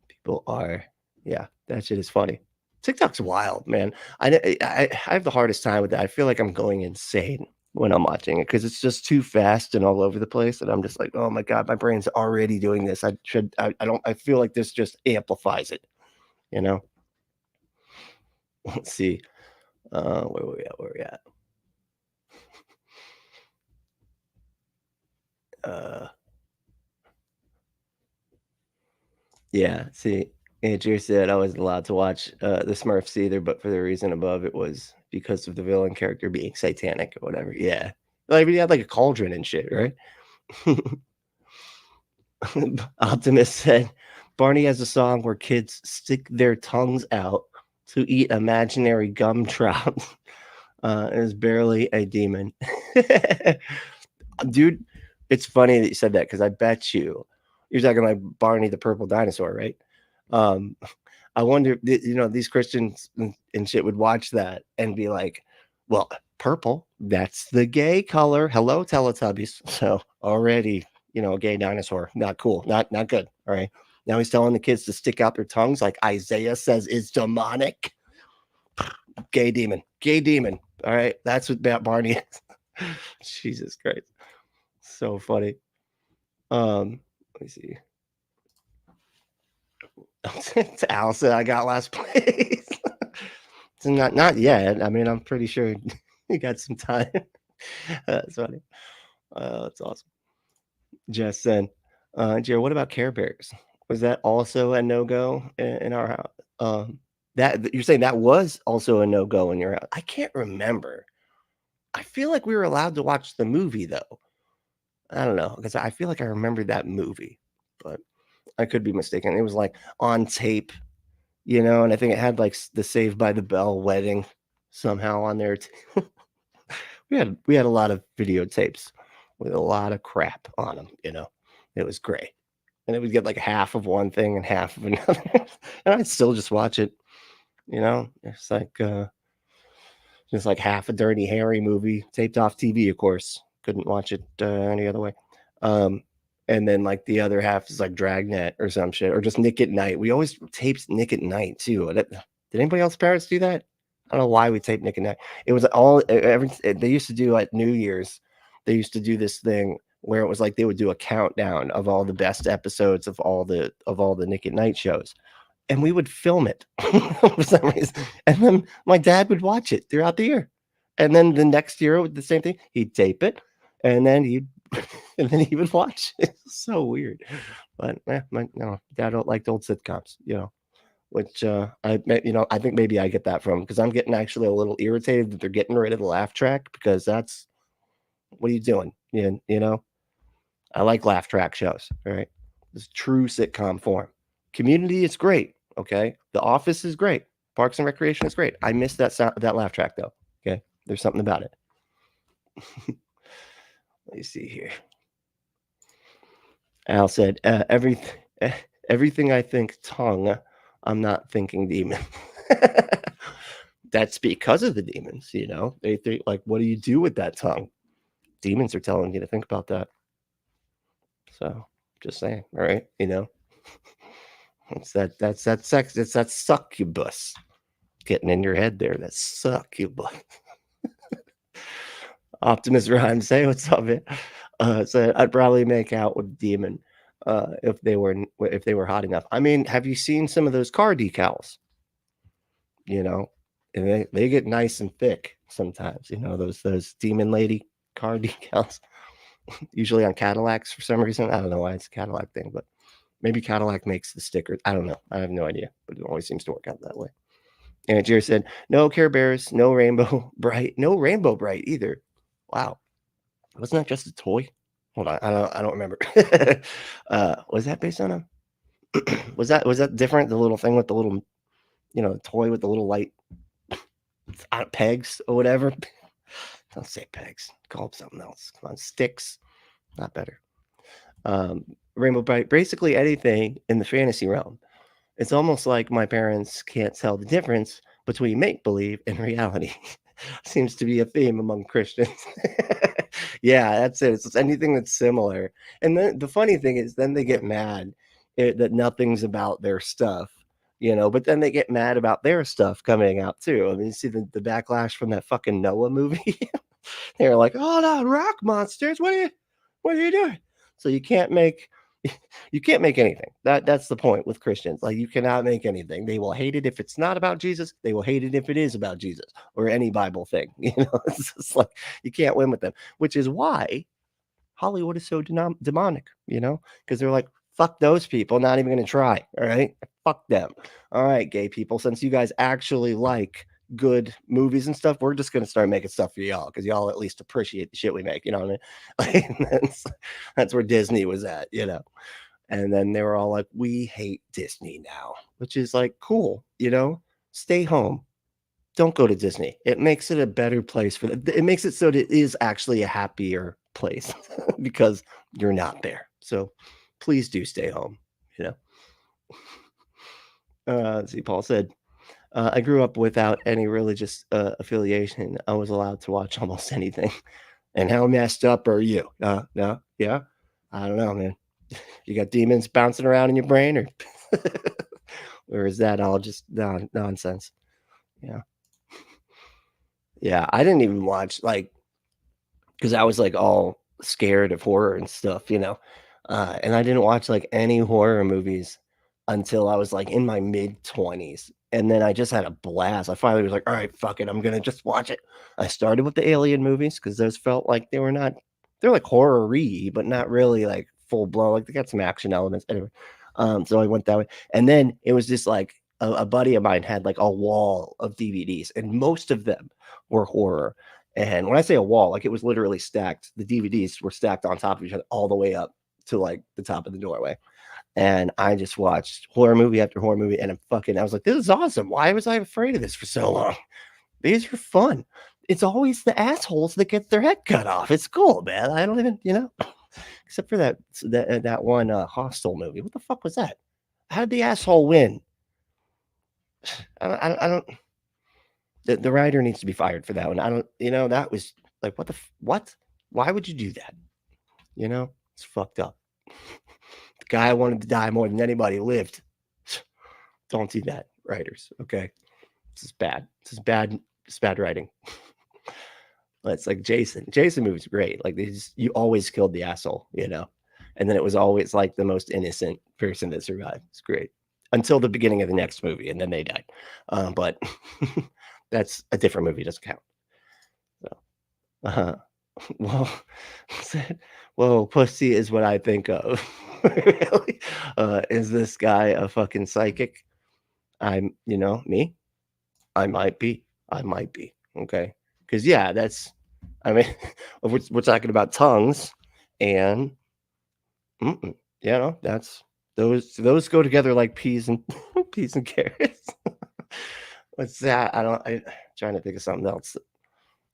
Speaker 3: People are, yeah, that shit is funny. TikTok's wild, man. I have the hardest time with that. I feel like I'm going insane when I'm watching it because it's just too fast and all over the place. And I'm just like, oh my God, my brain's already doing this. I feel like this just amplifies it, you know? Let's see. Where we at? Yeah, see, Andrew said I wasn't allowed to watch the Smurfs either, but for the reason above, it was because of the villain character being satanic or whatever. Yeah, like he had like a cauldron and shit, right? Optimus said Barney has a song where kids stick their tongues out to eat imaginary gumdrops. Is barely a demon. Dude, it's funny that you said that because I bet you're talking like Barney the purple dinosaur, right? I wonder, you know, these Christians and shit would watch that and be like, well, purple, that's the gay color. Hello, Teletubbies. So already, you know, a gay dinosaur, not cool, not good. All right. Now he's telling the kids to stick out their tongues like Isaiah says is demonic. Gay demon. All right. That's what Barney is. Jesus Christ. So funny. Let me see. It's Allison. I got last place. It's not yet. I mean, I'm pretty sure you got some time. That's funny. That's awesome. Jess said, Jared, what about Care Bears? Was that also a no-go in our house? That you're saying that was also a no-go in your house? I can't remember. I feel like we were allowed to watch the movie though. I don't know, because I feel like I remember that movie, but I could be mistaken. It was like on tape, you know, and I think it had like the Saved by the Bell wedding somehow on there too. we had a lot of videotapes with a lot of crap on them, you know. It was great. And it would get like half of one thing and half of another. And I'd still just watch it, you know. It's like just like half a Dirty Harry movie taped off TV, of course. Couldn't watch it any other way. And then like the other half is like Dragnet or some shit, or just Nick at Night. We always taped Nick at Night too. Did anybody else parents do that? I don't know why we taped Nick at Night. It was all they used to do at New Year's. They used to do this thing where it was like they would do a countdown of all the best episodes of all the Nick at Night shows, and we would film it for some reason. And then my dad would watch it throughout the year, and then the next year the same thing. He'd tape it, and then he would watch. It's so weird, but no, Dad don't like old sitcoms, you know. Which I think maybe I get that from, because I'm getting actually a little irritated that they're getting rid of the laugh track, because that's what are you doing? You know, I like laugh track shows. All right, this true sitcom form. Community is great. Okay, The Office is great. Parks and Recreation is great. I miss that laugh track though. Okay, there's something about it. Let me see here. Al said, everything I think tongue, I'm not thinking demon. That's because of the demons, you know. They think like, what do you do with that tongue? Demons are telling you to think about that. So just saying, all right, you know. That's that sex, it's that succubus getting in your head there. That succubus. Optimus Rhymes, say what's up, man. So I'd probably make out with demon if they were hot enough. I mean, have you seen some of those car decals? You know, and they get nice and thick sometimes. You know, those demon lady car decals, usually on Cadillacs for some reason. I don't know why it's a Cadillac thing, but maybe Cadillac makes the sticker. I don't know. I have no idea, but it always seems to work out that way. And Jerry said, no Care Bears, no Rainbow Bright either. Wow, wasn't that just a toy? Hold on, I don't remember. Was that based on a? was that different? The little thing with the little, you know, toy with the little light pegs or whatever. Don't say pegs. Call them something else. Come on, sticks. Not better. Rainbow Bright. Basically anything in the fantasy realm. It's almost like my parents can't tell the difference between make believe and reality. Seems to be a theme among Christians. Yeah, that's it. It's anything that's similar. And then the funny thing is, then they get mad that nothing's about their stuff, you know, but then they get mad about their stuff coming out too. I mean, you see the backlash from that fucking Noah movie. They're like, oh no, rock monsters. What are you doing? So you can't make anything. That's the point with Christians. Like, you cannot make anything. They will hate it if it's not about Jesus. They will hate it if it is about Jesus or any Bible thing. You know, it's just like you can't win with them, which is why Hollywood is so demonic, you know, because they're like, fuck those people, not even going to try. All right. Fuck them. All right, gay people, since you guys actually like good movies and stuff, we're just going to start making stuff for y'all, because y'all at least appreciate the shit we make, you know what I mean? Like, that's where Disney was at, you know. And then they were all like, we hate Disney now, which is like, cool, you know, stay home, don't go to Disney. It makes it a better place for them. It makes it so that it is actually a happier place because you're not there. So please do stay home, you know. Let's see, Paul said, I grew up without any religious affiliation. I was allowed to watch almost anything. And how messed up are you? No, yeah, I don't know, man. You got demons bouncing around in your brain, or is that all just nonsense? Yeah, yeah. I didn't even watch, like, because I was like all scared of horror and stuff, you know. And I didn't watch like any horror movies until I was like in my mid-20s. And then I just had a blast. I finally was like, all right, fuck it, I'm going to just watch it. I started with the Alien movies because those felt like they're like horror-y, but not really like full-blown. Like, they got some action elements. Anyway, so I went that way. And then it was just like a buddy of mine had like a wall of DVDs, and most of them were horror. And when I say a wall, like it was literally stacked. The DVDs were stacked on top of each other all the way up to like the top of the doorway. And I just watched horror movie after horror movie, and I was like, this is awesome. Why was I afraid of this for so long? These are fun. It's always the assholes that get their head cut off. It's cool, man. I don't even, except for that one Hostel movie. What the fuck was that? How did the asshole win? I don't. The writer needs to be fired for that one. I don't. That was like what? Why would you do that? It's fucked up. The guy wanted to die more than anybody lived. Don't do that, writers. Okay, this is bad. This is bad. It's bad writing. It's like Jason movies great. Like you always killed the asshole, and then it was always like the most innocent person that survived. It's great until the beginning of the next movie, and then they died. But that's a different movie. Doesn't count. So, well, pussy is what I think of. Really? Is this guy a fucking psychic? I'm, me. I might be. Okay. Because we're talking about tongues, and that's those go together like peas and carrots. What's that? I'm trying to think of something else that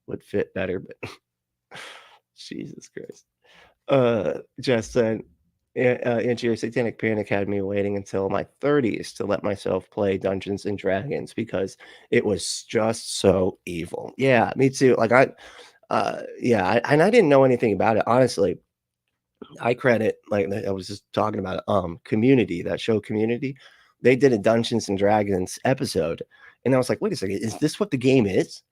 Speaker 3: would fit better, but Jesus Christ. Just said, into your satanic panic had me waiting until my 30s to let myself play Dungeons and Dragons because it was just so evil. Yeah, me too. Like and I didn't know anything about it. Honestly, I credit, like I was just talking about Community, that show Community. They did a Dungeons and Dragons episode, and I was like, wait a second, is this what the game is?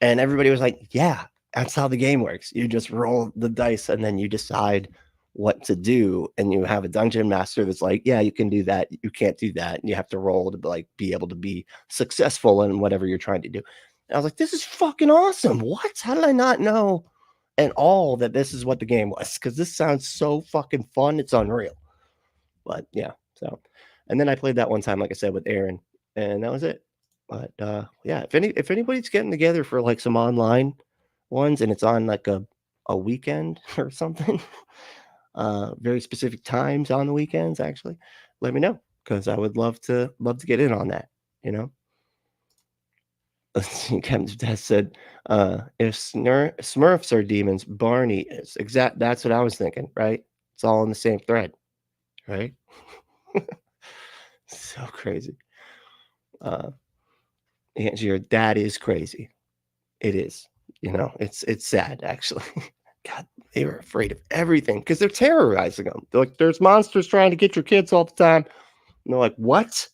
Speaker 3: And everybody was like, yeah, that's how the game works. You just roll the dice and then you decide what to do, and you have a dungeon master that's like, yeah, you can do that, you can't do that, and you have to roll to like be able to be successful in whatever you're trying to do. And I was like, this is fucking awesome. What? How did I not know at all that this is what the game was? Because this sounds so fucking fun. It's unreal. But yeah, so, and then I played that one time, like I said, with Aaron, and that was it. But yeah, if anybody's getting together for like some online ones and it's on like a weekend or something, very specific times on the weekends, actually, let me know, because I would love to get in on that. Captain Tess said, if Smurfs are demons, Barney is. That's what I was thinking, right? It's all in the same thread, right? So crazy. Angie, that is crazy. It is. It's sad, actually. God, they were afraid of everything because they're terrorizing them. They're like, there's monsters trying to get your kids all the time. And they're like, what?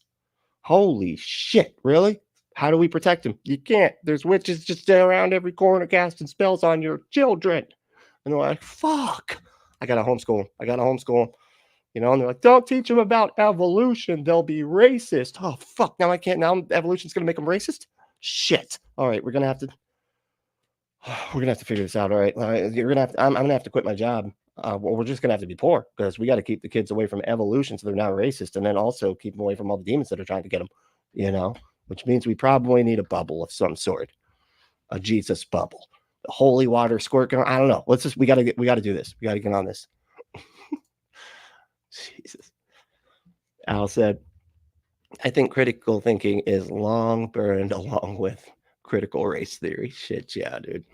Speaker 3: Holy shit, really? How do we protect them? You can't. There's witches just around every corner casting spells on your children. And they're like, fuck. I got to homeschool. And they're like, don't teach them about evolution. They'll be racist. Oh, fuck. Now I can't. Now evolution's going to make them racist? Shit. All right. We're going to have to figure this out. All right. I'm going to have to quit my job. We're just going to have to be poor because we got to keep the kids away from evolution so they're not racist, and then also keep them away from all the demons that are trying to get them, which means we probably need a bubble of some sort, a Jesus bubble, the holy water squirt gun. I don't know. We got to do this. We got to get on this. Jesus. Al said, I think critical thinking is long burned along with critical race theory. Shit, yeah, dude.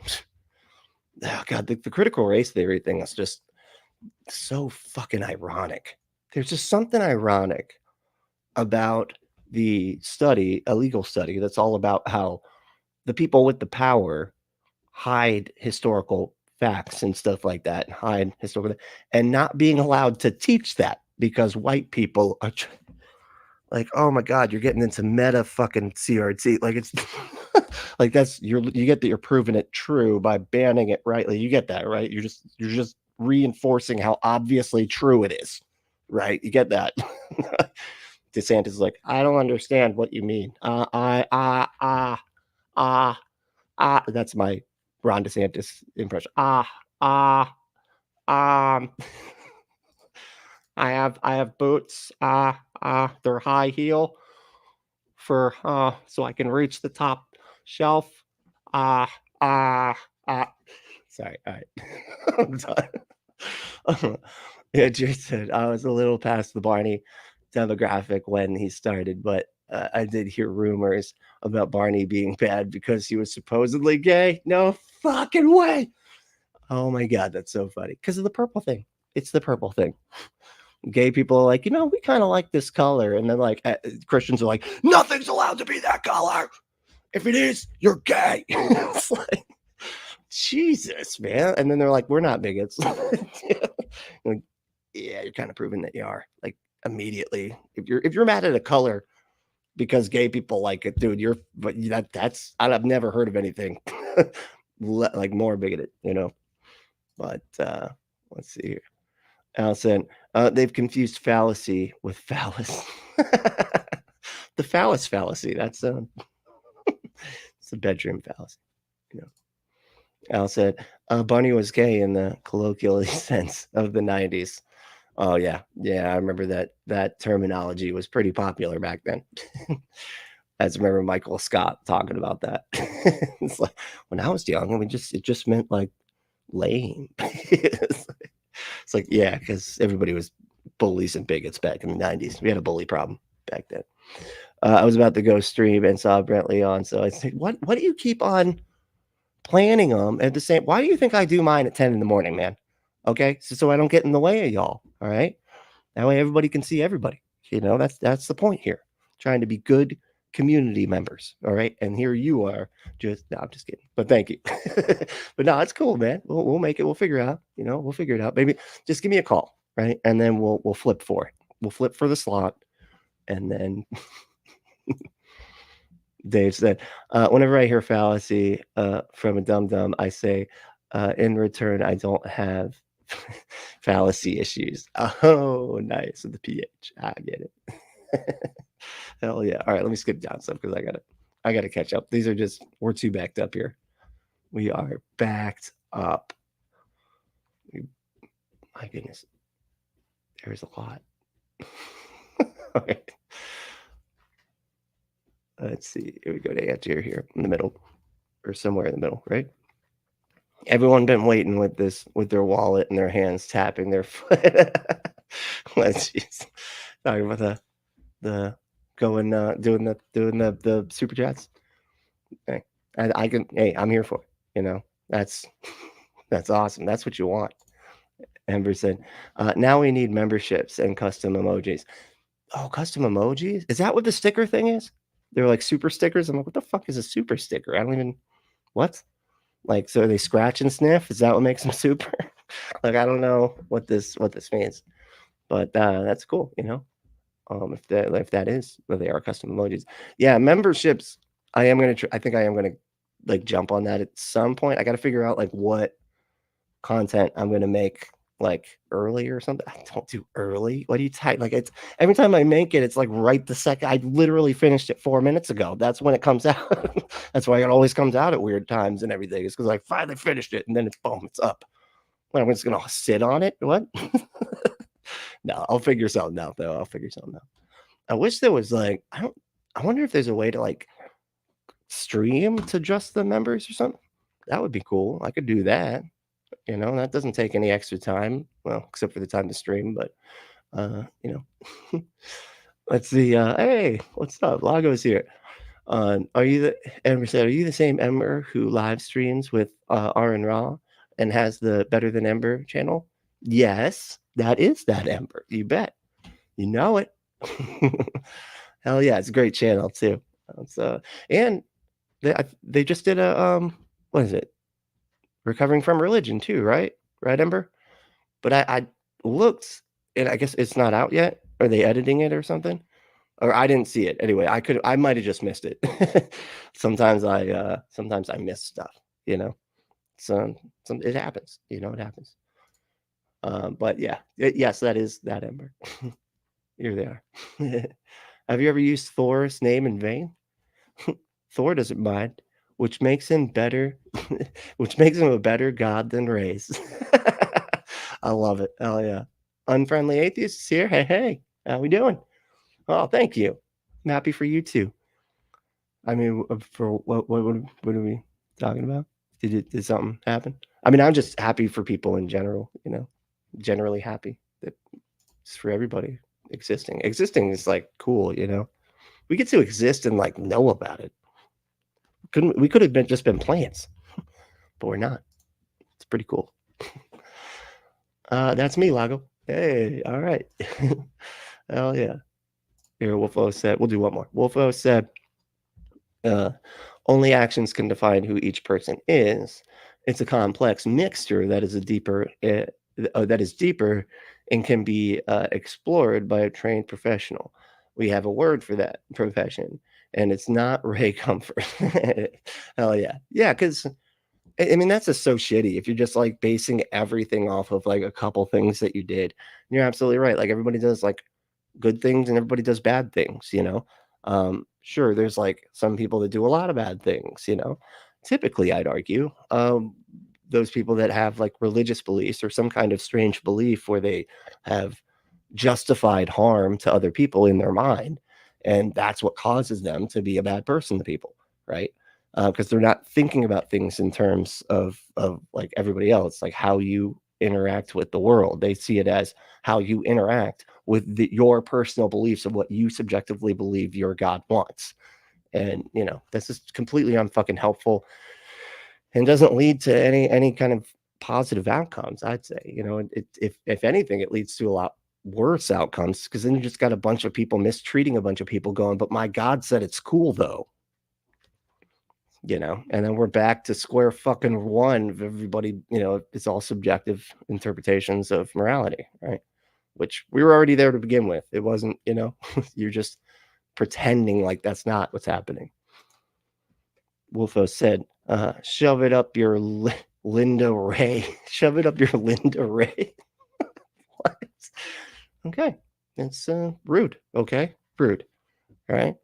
Speaker 3: Oh, God, the critical race theory thing is just so fucking ironic. There's just something ironic about the study, a legal study, that's all about how the people with the power hide historical facts and stuff like that, and not being allowed to teach that because white people are like, oh my God, you're getting into meta fucking CRT. Like it's like you get that you're proving it true by banning it rightly. You get that, right? You're just reinforcing how obviously true it is, right? You get that. DeSantis is like, I don't understand what you mean. That's my Ron DeSantis impression. I have boots. They're high heel for so I can reach the top shelf. Sorry. All right. I'm done. Yeah, Jay said I was a little past the Barney demographic when he started, but I did hear rumors about Barney being bad because he was supposedly gay. No fucking way. Oh my God, that's so funny. Because of the purple thing. It's the purple thing. Gay people are like, we kind of like this color. And then like Christians are like, nothing's allowed to be that color. If it is, you're gay. It's like, Jesus, man. And then they're like, we're not bigots. Like, yeah, you're kind of proving that you are. Like immediately. If you're mad at a color because gay people like it, dude, that's I've never heard of anything like more bigoted, But let's see here. Allison, they've confused fallacy with phallus. The phallus fallacy. That's it's a bedroom fallacy. Al said, Barney was gay in the colloquial sense of the 90s. Oh, yeah. Yeah, I remember that terminology was pretty popular back then. I remember Michael Scott talking about that. It's like, when I was young, it just meant like lame. It's like, yeah, because everybody was bullies and bigots back in the 90s. We had a bully problem back then. I was about to go stream and saw Brentley on, so I said, what do you keep on planning them at the same? Why do you think I do mine at 10 in the morning, man? Okay, so I don't get in the way of y'all. All right, that way everybody can see everybody. That's the point here. Trying to be good community members. All right, and here you are. I'm just kidding. But thank you. But no, it's cool, man. We'll make it. We'll figure it out. We'll figure it out. Maybe just give me a call, right? And then we'll flip for it. We'll flip for the slot, and then. Dave said, whenever I hear fallacy from a dum-dum, I say, in return, I don't have fallacy issues. Oh, nice. With the PH. I get it. Hell yeah. All right, let me skip down some because I gotta catch up. We're too backed up here. We are backed up. My goodness. There's a lot. All right. Let's see. Here we go to answer here in the middle, or somewhere in the middle, right? Everyone been waiting with their wallet in their hands, tapping their foot. Let's just talking about the going doing the super chats. Okay. I can. Hey, I'm here for it. That's awesome. That's what you want. Ember said, now we need memberships and custom emojis. Oh, custom emojis? Is that what the sticker thing is? They're like super stickers. I'm like, what the fuck is a super sticker? I don't even, what? Like, so they scratch and sniff? Is that what makes them super? Like, I don't know what this means, but that's cool. If that is, well, they are custom emojis. Yeah, memberships. I think I am gonna like jump on that at some point. I got to figure out like what content I'm gonna make like early or something. I don't do early. What do you type? Like it's every time I make it, it's like right the second. I literally finished it 4 minutes ago. That's when it comes out. That's why it always comes out at weird times and everything. It's because I finally finished it and then it's boom, it's up. Well, I'm just gonna sit on it. What? No, I'll figure something out though. I'll figure something out. I wish there was like I wonder if there's a way to like stream to just the members or something. That would be cool. I could do that. That doesn't take any extra time. Well, except for the time to stream, but let's see. Hey, what's up? Lago's here. Are you the same Ember who live streams with R and Raw and has the Better Than Ember channel? Yes, that is that Ember. You bet. You know it. Hell yeah, it's a great channel too. And they just did a what is it? Recovering from Religion too, right? Right, Ember? But I looked, and I guess it's not out yet. Are they editing it or something? Or I didn't see it. Anyway, I might have just missed it. Sometimes I miss stuff, So it happens, it happens. But yeah, yes, that is that Ember. Here they are. Have you ever used Thor's name in vain? Thor doesn't mind. Which makes him better, which makes him a better god than Ray's. I love it. Oh yeah. Unfriendly Atheists here. Hey, how we doing? Oh, thank you. I'm happy for you too. I mean, for what are we talking about? Did something happen? I mean, I'm just happy for people in general, you know, generally happy that it's for everybody existing. Existing is like cool, you know. We get to exist and like know about it. We could have just been plants, but we're not. It's pretty cool. That's me, Lago. Hey, all right. Hell yeah. Here, Wolfo said, we'll do one more. Wolfo said, only actions can define who each person is. It's a complex mixture that is deeper and can be explored by a trained professional. We have a word for that profession, and it's not raycomfort. Hell yeah. Yeah, because I mean, that's just so shitty if you're just like basing everything off of like a couple things that you did. And you're absolutely right. Like everybody does like good things and everybody does bad things, you know. Sure, there's like some people that do a lot of bad things, you know. Typically, I'd argue, those people that have like religious beliefs or some kind of strange belief where they have justified harm to other people in their mind, and that's what causes them to be a bad person to people, right? Because they're not thinking about things in terms of like everybody else, like how you interact with the world. They see it as how you interact with your personal beliefs of what you subjectively believe your God wants. And, you know, this is completely unfucking helpful and doesn't lead to any kind of positive outcomes, I'd say. You know, if anything, it leads to a lot worse outcomes, because then you just got a bunch of people mistreating a bunch of people going, but my God said it's cool though. You know, and then we're back to square fucking one of everybody, you know, it's all subjective interpretations of morality, right? Which we were already there to begin with. It wasn't, you know, you're just pretending like that's not what's happening. Wolfo said, shove it up your Linda Ray. Shove it up your Linda Ray. What? Okay. It's rude. Okay. Rude. All right.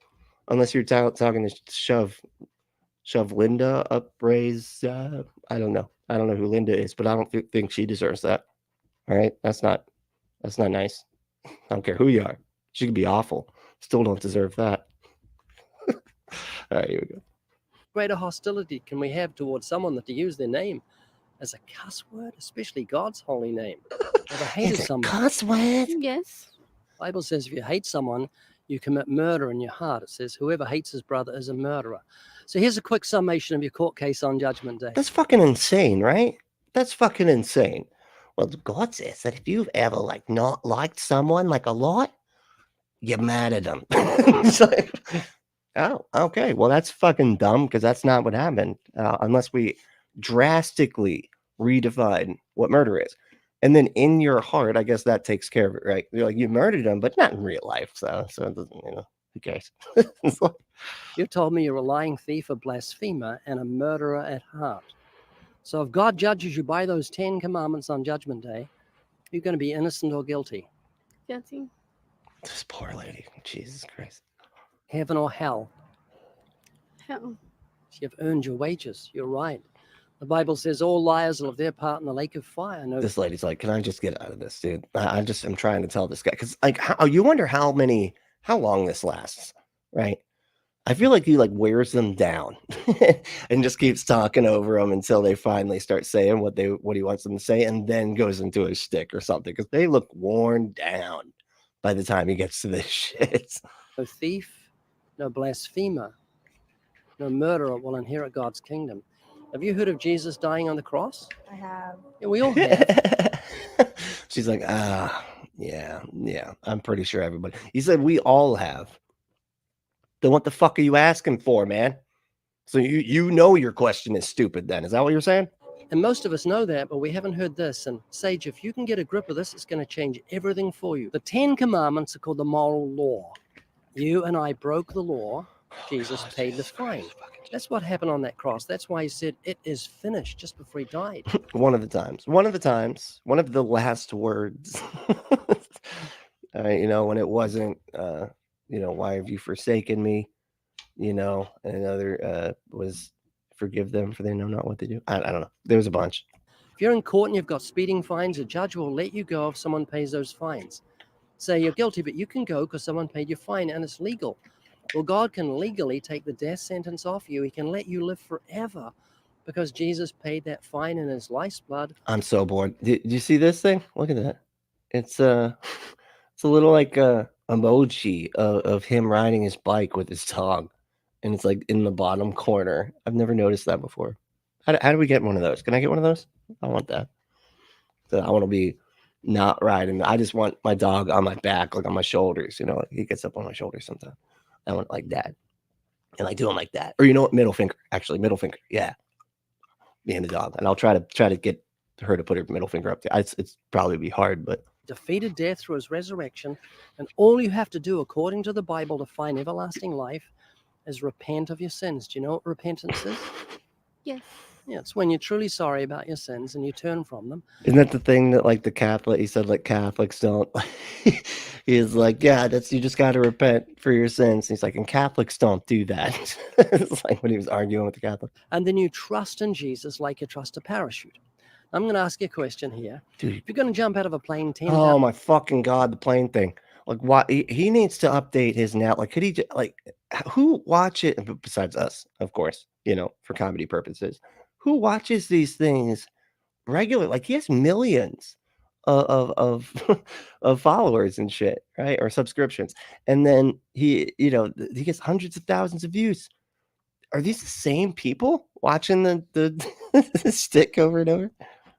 Speaker 3: Unless you're talking to shove Linda up Ray's. I don't know. I don't know who Linda is, but I don't think she deserves that. All right. That's not nice. I don't care who you are. She could be awful. Still don't deserve that. All right, here we go.
Speaker 2: Greater hostility can we have towards someone that to use their name as a cuss word, especially God's holy name? Or the hate of someone.
Speaker 3: Cuss word?
Speaker 6: Yes.
Speaker 2: The Bible says if you hate someone, you commit murder in your heart. It says whoever hates his brother is a murderer. So here's a quick summation of your court case on Judgment Day.
Speaker 3: That's fucking insane, right? That's fucking insane. Well, God says that if you've ever like not liked someone like a lot, you're mad at them. It's like, oh, okay. Well, that's fucking dumb, because that's not what happened, unless we drastically redefine what murder is. And then in your heart, I guess that takes care of it, right? You're like, you murdered them, but not in real life. So it doesn't, you know, who cares? Like,
Speaker 2: You told me you're a lying thief, a blasphemer, and a murderer at heart. So if God judges you by those 10 commandments on Judgment Day, you're going to be innocent or guilty.
Speaker 6: Guilty.
Speaker 3: this poor lady. Jesus Christ.
Speaker 2: Heaven or hell.
Speaker 6: Hell.
Speaker 2: You've earned your wages. You're right. The Bible says all liars will have their part in the lake of fire. No,
Speaker 3: This lady's like, can I just get out of this, dude? I'm trying to tell this guy, because like, you wonder how long this lasts, right? I feel like he like wears them down and just keeps talking over them until they finally start saying what he wants them to say, and then goes into a shtick or something, because they look worn down by the time he gets to this shit.
Speaker 2: no thief, no blasphemer, no murderer will inherit God's kingdom. Have you heard of Jesus dying on the cross?
Speaker 9: I have.
Speaker 2: Yeah, we all have.
Speaker 3: She's like, yeah. I'm pretty sure everybody. He said we all have. Then what the fuck are you asking for, man? So you know your question is stupid then. Is that what you're saying?
Speaker 2: And most of us know that, but we haven't heard this. And Sage, if you can get a grip of this, it's going to change everything for you. The 10 commandments are called the moral law. You and I broke the law. Jesus paid the fine. That's what happened on that cross. That's why he said it is finished just before he died.
Speaker 3: One of the last words. When it wasn't, why have you forsaken me? And another was forgive them for they know not what they do. I don't know. There was a bunch.
Speaker 2: If you're in court and you've got speeding fines, a judge will let you go if someone pays those fines. Say you're guilty, but you can go because someone paid your fine and it's legal. Well, God can legally take the death sentence off you. He can let you live forever because Jesus paid that fine in his life's blood.
Speaker 3: I'm so bored. Did you see this thing? Look at that. It's a little like a emoji of him riding his bike with his tongue, and it's like in the bottom corner. I've never noticed that before. How do we get one of those? Can I get one of those? I want that. So I want to be not riding. I just want my dog on my back, like on my shoulders. You know, like he gets up on my shoulders sometimes. I want it like that, and I do him like that. Or you know what? Middle finger, actually, middle finger. Yeah, me and the dog, and I'll try to get her to put her middle finger up there. It's probably be hard, but
Speaker 2: Defeated death through his resurrection, and all you have to do, according to the Bible, to find everlasting life is repent of your sins. Do you know what repentance is?
Speaker 6: Yes.
Speaker 2: Yeah, it's when you're truly sorry about your sins and you turn from them.
Speaker 3: isn't that the thing that like the Catholic? He said like Catholics don't. He's like, yeah, that's you just got to repent for your sins. He's like, and Catholics don't do that. It's like when he was arguing with the Catholic.
Speaker 2: And then you trust in Jesus like you trust a parachute. I'm going to ask you a question here.
Speaker 3: Dude.
Speaker 2: If you're going to jump out of a plane 10
Speaker 3: Oh my fucking god, the plane thing. Like, what he needs to update his now. Like, could he like who watch it besides us, of course? You know, for comedy purposes. Who watches these things regularly? Like, he has millions of of followers and shit, right? Or subscriptions, and then he gets hundreds of thousands of views. Are these the same people watching the stick over and over?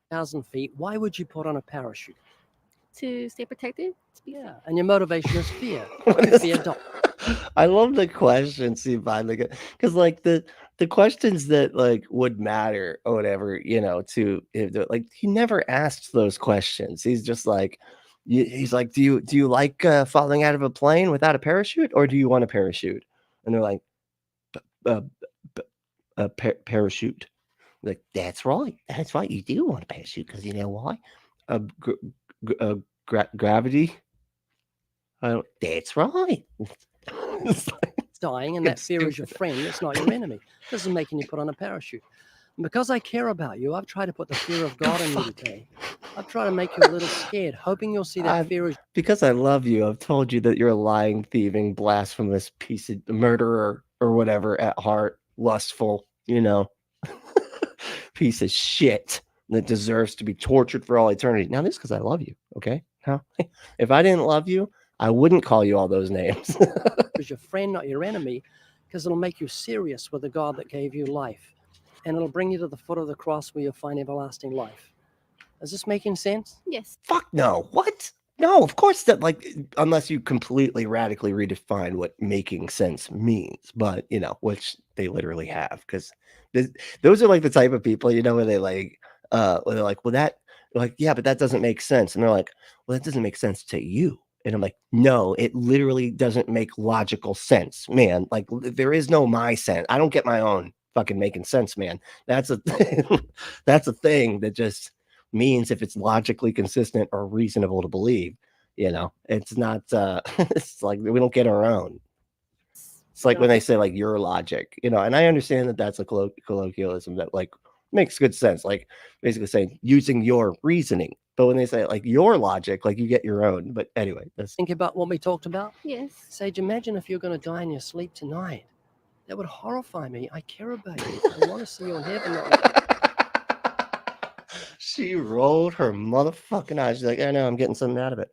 Speaker 2: 1,000 feet, why would you put on a parachute?
Speaker 6: To stay protected.
Speaker 2: Yeah, and your motivation is fear.
Speaker 3: What is
Speaker 2: Fear
Speaker 3: that? I love the questions he finally got, because like the questions that like would matter or whatever, you know, to like he never asked those questions. He's just like, he's like, do you like falling out of a plane without a parachute, or do you want a parachute? And they're like, parachute. Like, that's right. That's right. You do want a parachute because you know why? Gravity. That's right. It's like,
Speaker 2: dying, and that fear is your friend. It's not your enemy. This is making you put on a parachute. And because I care about you, I've tried to put the fear of God in you today. I've tried to make you a little scared, hoping you'll see that fear is.
Speaker 3: Because I love you, I've told you that you're a lying, thieving, blasphemous piece of murderer or whatever at heart, lustful, you know, piece of shit that deserves to be tortured for all eternity. Now, this is because I love you, okay? Huh? If I didn't love you, I wouldn't call you all those names.
Speaker 2: Is your friend, not your enemy, because it'll make you serious with the God that gave you life, and it'll bring you to the foot of the cross where you'll find everlasting life. Is this making sense?
Speaker 6: Yes.
Speaker 3: Fuck no. What? No, of course that, like, unless you completely radically redefine what making sense means, but you know, which they literally have, because those are like the type of people, you know, where they like where they're like, well, that, like, yeah, but that doesn't make sense, and they're like, well, that doesn't make sense to you. And I'm like, no, it literally doesn't make logical sense, man. Like, there is no my sense. I don't get my own fucking making sense, man. That's a that's a thing that just means if it's logically consistent or reasonable to believe, you know. It's not it's like we don't get our own. It's like when they say like your logic, you know, and I understand that that's a colloquialism that like makes good sense, like basically saying using your reasoning. But when they say like your logic, like you get your own. But anyway, that's
Speaker 2: Think about what we talked about.
Speaker 6: Yes.
Speaker 2: Sage, imagine if you're going to die in your sleep tonight. That would horrify me. I care about you. I want to see you in heaven.
Speaker 3: She rolled her motherfucking eyes. She's like, I know, I'm getting something out of it.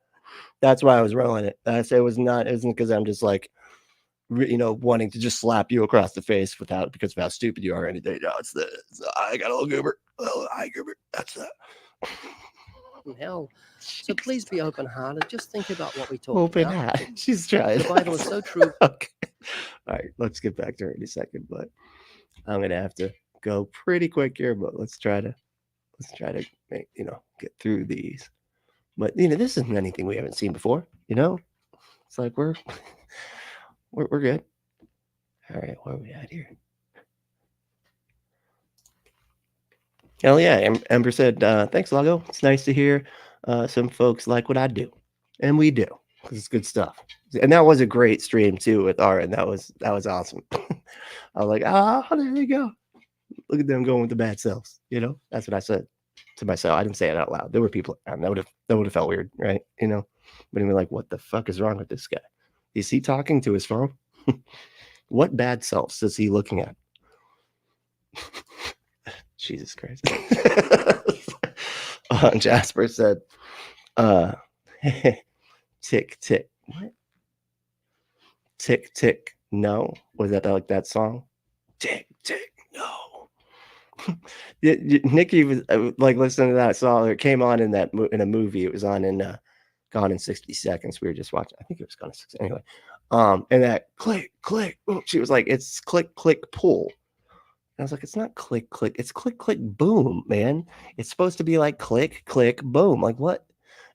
Speaker 3: That's why I was rolling it. I say it wasn't because I'm just like, you know, wanting to just slap you across the face because of how stupid you are or anything. No, it's I got a little goober. Oh, hi, goober. That's that.
Speaker 2: Hell. So please be open-hearted. Just think about what we talked
Speaker 3: Open
Speaker 2: about.
Speaker 3: hat. She's trying.
Speaker 2: The Bible is so true.
Speaker 3: Okay. All right, let's get back to her in a second, but I'm gonna have to go pretty quick here. But let's try to make, you know, get through these. But you know, this isn't anything we haven't seen before. You know, it's like we're good. All right, where are we at here? Hell yeah, Ember said, thanks, Lago. It's nice to hear some folks like what I do. And we do, because it's good stuff. And that was a great stream, too, with Aaron. That was awesome. I was like, there they go. Look at them going with the bad selves. You know, that's what I said to myself. I didn't say it out loud. There were people around. That would have felt weird, right? You know, but anyway, like, what the fuck is wrong with this guy? Is he talking to his phone? What bad selves is he looking at? Jesus Christ. Jasper said, tick, tick. What? Tick, tick, no. Was that like that song? Tick, tick, no. Nikki was like listening to that song. It came on in that in a movie. It was on in Gone in 60 Seconds. We were just watching. I think it was Gone in 60 anyway. And that click, click. She was like, it's click, click, pull. And I was like, it's not click, click. It's click, click, boom, man. It's supposed to be like click, click, boom. Like what?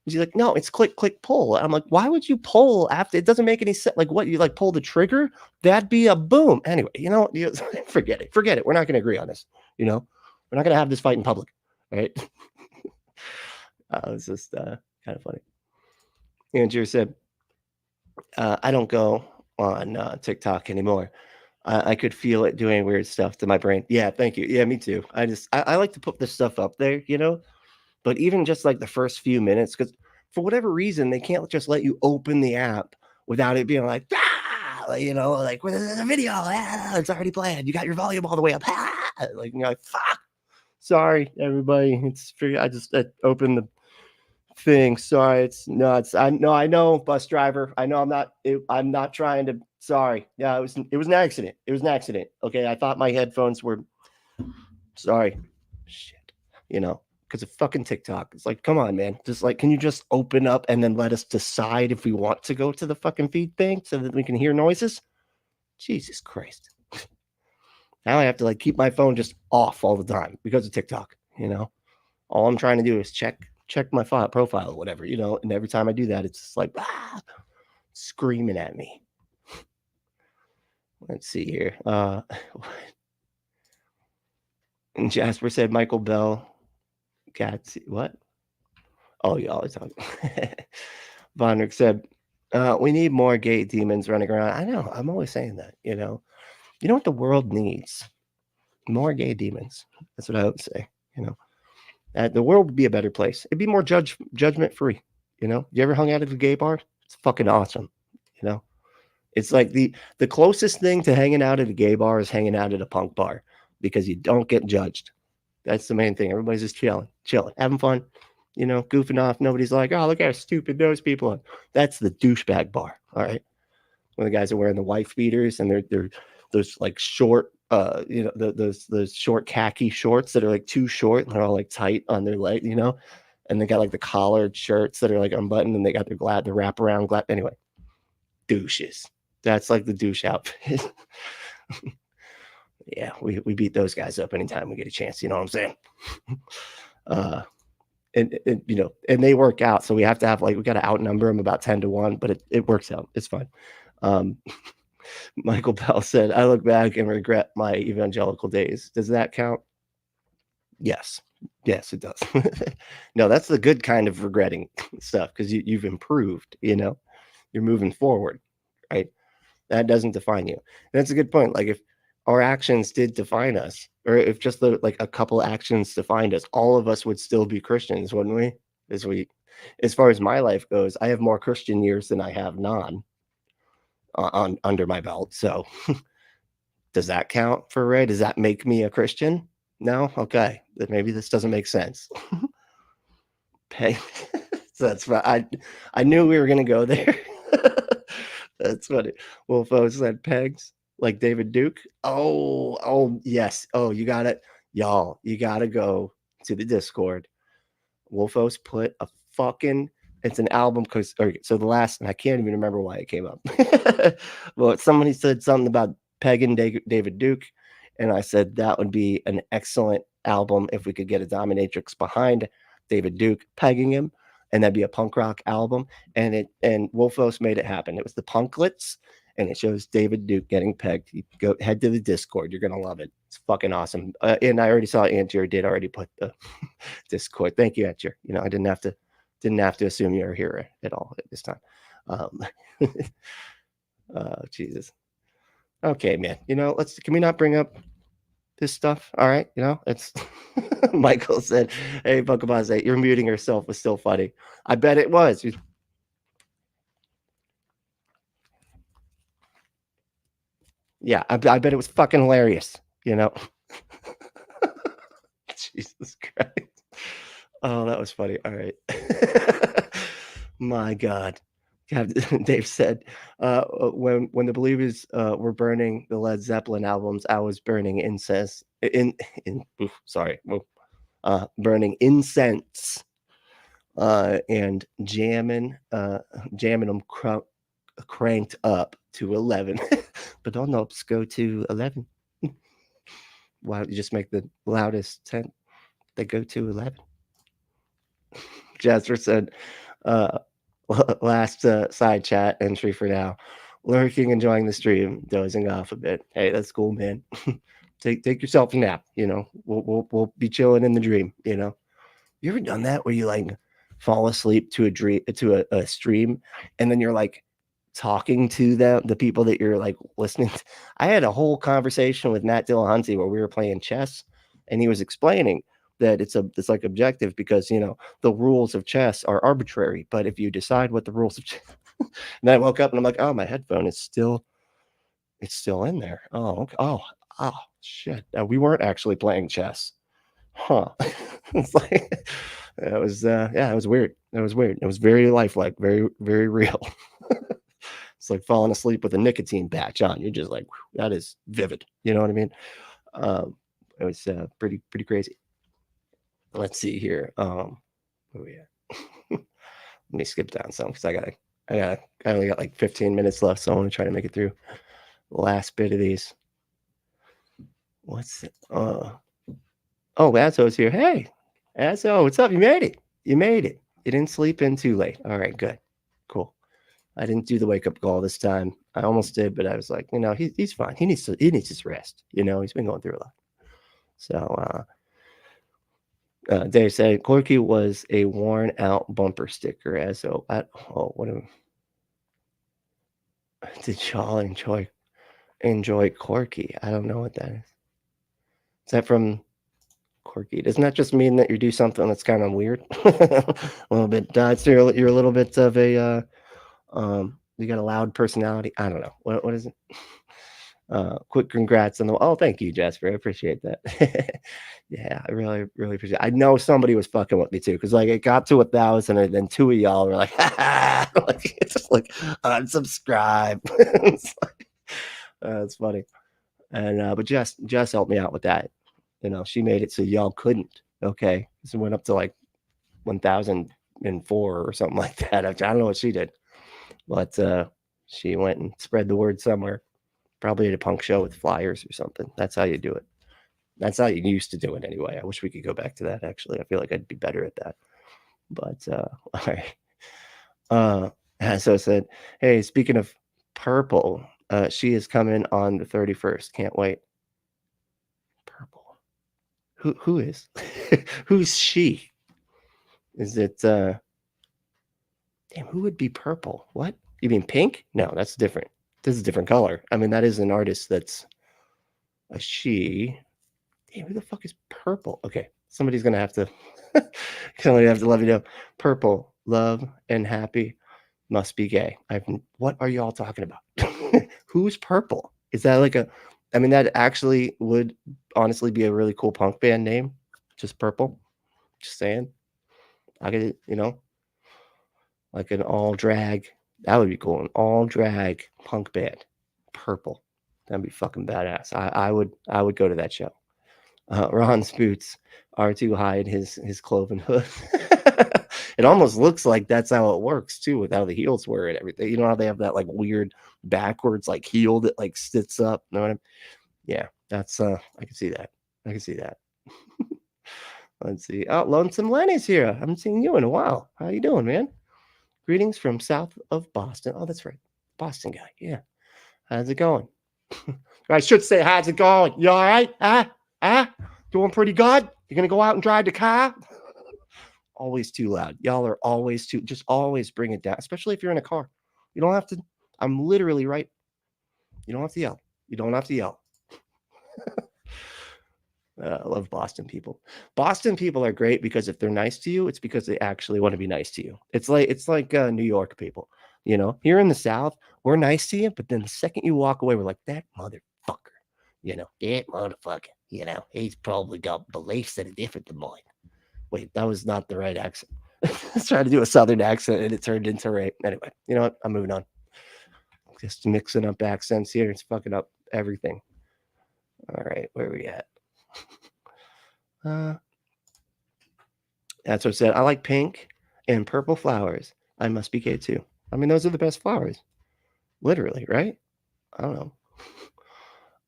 Speaker 3: And she's like, no, it's click, click, pull. And I'm like, why would you pull after? It doesn't make any sense. Like what? You like pull the trigger? That'd be a boom. Anyway, forget it. Forget it. We're not going to agree on this. We're not going to have this fight in public. Right? It's just kind of funny. Andrew said, I don't go on TikTok anymore. I could feel it doing weird stuff to my brain. Yeah, thank you. Yeah, me too. I like to put this stuff up there, but even just like the first few minutes, because for whatever reason, they can't just let you open the app without it being like, like well, there's a video. It's already planned. You got your volume all the way up. Like, you're like, fuck. Sorry, everybody. It's free. I just opened the thing. Sorry, I know, bus driver. I know I'm not trying to. Sorry. Yeah, it was an accident. It was an accident. Okay, I thought my headphones were. Sorry. Shit. Because of fucking TikTok. It's like, come on, man. Just like, can you just open up and then let us decide if we want to go to the fucking feed thing so that we can hear noises? Jesus Christ. Now I have to like keep my phone just off all the time because of TikTok. All I'm trying to do is check my profile or whatever, and every time I do that, it's just like screaming at me. Let's see here. And Jasper said Michael Bell. Gatsby. What? Oh, y'all are talking. Vonrick said, we need more gay demons running around. I know. I'm always saying that, You know what the world needs? More gay demons. That's what I would say, the world would be a better place. It'd be more judgment free. You ever hung out at a gay bar? It's fucking awesome. It's like the closest thing to hanging out at a gay bar is hanging out at a punk bar because you don't get judged. That's the main thing. Everybody's just chilling, having fun, goofing off. Nobody's like, oh, look how stupid those people are. That's the douchebag bar. All right. When the guys are wearing the wife beaters and they're those like short, those short khaki shorts that are like too short and they're all like tight on their leg, and they got like the collared shirts that are like unbuttoned and they got their wraparound glad. Anyway, douches. That's like the douche outfit. Yeah, we beat those guys up anytime we get a chance. You know what I'm saying? And they work out. So we have to have we got to outnumber them about 10-1, but it works out. It's fine. Michael Bell said, I look back and regret my evangelical days. Does that count? Yes. Yes, it does. No, that's the good kind of regretting stuff because you've improved, you're moving forward, right? That doesn't define you. And that's a good point. Like if our actions did define us, or if just a couple actions defined us, all of us would still be Christians, wouldn't we? As far as my life goes, I have more Christian years than I have non under my belt. So does that count for Ray? Does that make me a Christian? No? Okay. Then maybe this doesn't make sense. Peg. So that's right. I knew we were going to go there. That's funny. Wolfo said pegs like David Duke. Oh, yes. Oh, you got it. Y'all, you got to go to the Discord. Wolfo's put a fucking, it's an album. So the last, and I can't even remember why it came up. Well, somebody said something about pegging David Duke. And I said that would be an excellent album if we could get a dominatrix behind David Duke pegging him. And that'd be a punk rock album. And Wolfos made it happen. It was the Punklets, and it shows David Duke getting pegged. You go head to the Discord. You're gonna love it. It's fucking awesome. And I already saw Antier did already put the Discord. Thank you, Antier. I didn't have to assume you're here at all at this time. Jesus. Okay, man. Can we not bring up this stuff? All right. It's Michael said, hey, Buckabaz, you're muting yourself was still funny. I bet it was. Yeah, I bet it was fucking hilarious, Jesus Christ. Oh, that was funny. All right. My God. Dave said, when the believers were burning the Led Zeppelin albums, I was burning incense. Burning incense and jamming them cranked up to 11. But don't knobs go to 11. Why don't you just make the loudest 10 that go to 11? Jasper said, last side chat entry for now. Lurking, enjoying the stream, dozing off a bit. Hey, that's cool, man. take yourself a nap. You know, we'll be chilling in the dream. You know, you ever done that where you like fall asleep to a stream, and then you're like talking to the people that you're like listening to? I had a whole conversation with Matt Dillahunty where we were playing chess, and he was explaining that it's like objective because, you know, the rules of chess are arbitrary, but if you decide what the rules of chess and then I woke up and I'm like, oh, my headphone is still in there. Oh, okay. Oh shit. We weren't actually playing chess. Huh. It's like it was it was weird. It was weird. It was very lifelike, very, very real. It's like falling asleep with a nicotine patch on. You're just like, that is vivid. You know what I mean? It was pretty crazy. Let's see here. Where we at? Let me skip down some because I only got like 15 minutes left, so I want to try to make it through the last bit of these. What's it? Oh, Azzo's here. Hey, Azzo, what's up? You made it. You didn't sleep in too late. All right, good, cool. I didn't do the wake up call this time. I almost did, but I was like, you know, he's fine. He needs his rest. You know, he's been going through a lot. So Dave said Corky was a worn out bumper sticker. As so, did y'all enjoy Corky? I don't know what that is. Is that from Corky? Doesn't that just mean that you do something that's kind of weird? A little bit. So you're a little bit of a you got a loud personality. I don't know. What is it? Quick congrats on the. Oh, thank you, Jasper. I appreciate that. Yeah, I really appreciate it. I know somebody was fucking with me too, because like it got to 1,000, and then two of y'all were like, like it's just like unsubscribe. It's like, it's funny. And but Jess helped me out with that. You know, she made it so y'all couldn't. Okay, so it went up to like 1,004 or something like that. I don't know what she did, but she went and spread the word somewhere. Probably at a punk show with flyers or something. That's how you do it. That's how you used to do it anyway. I wish we could go back to that, actually. I feel like I'd be better at that. But, all right. So I said, hey, speaking of purple, she is coming on the 31st. Can't wait. Purple. Who is? Who's she? Is it, damn, who would be purple? What? You mean pink? No, that's different. This is a different color. I mean, that is an artist that's a she. Damn, who the fuck is purple? Okay, somebody's gonna have to let me know. Purple, love and happy, must be gay. What are y'all talking about? Who's purple? Is that like a? I mean, that actually would honestly be a really cool punk band name. Just purple. Just saying. I could, you know, like an all drag. That would be cool. An all drag punk band. Purple. That'd be fucking badass. I would go to that show. Ron's boots are too high in his cloven hoof. It almost looks like that's how it works too, with how the heels were and everything. You know how they have that like weird backwards like heel that like sits up. You know what I mean? Yeah, that's I can see that. I can see that. Let's see. Oh, Lonesome Lenny's here. I haven't seen you in a while. How you doing, man? Greetings from south of Boston. Oh, that's right. Boston guy. Yeah. How's it going? I should say, how's it going? You all right? Doing pretty good? You're going to go out and drive the car? Always too loud. Y'all are always just always bring it down, especially if you're in a car. You don't have to. I'm literally right. You don't have to yell. You don't have to yell. I love Boston people. Boston people are great because if they're nice to you, it's because they actually want to be nice to you. It's like New York people. You know, here in the South, we're nice to you, but then the second you walk away, we're like, that motherfucker. You know, that motherfucker. You know, he's probably got beliefs that are different than mine. Wait, that was not the right accent. I was trying to do a southern accent and it turned into rape. Anyway, you know what? I'm moving on. Just mixing up accents here. It's fucking up everything. All right, where are we at? That's what I said. I like pink and purple flowers. I must be gay too. I mean, those are the best flowers. Literally, right? I don't know.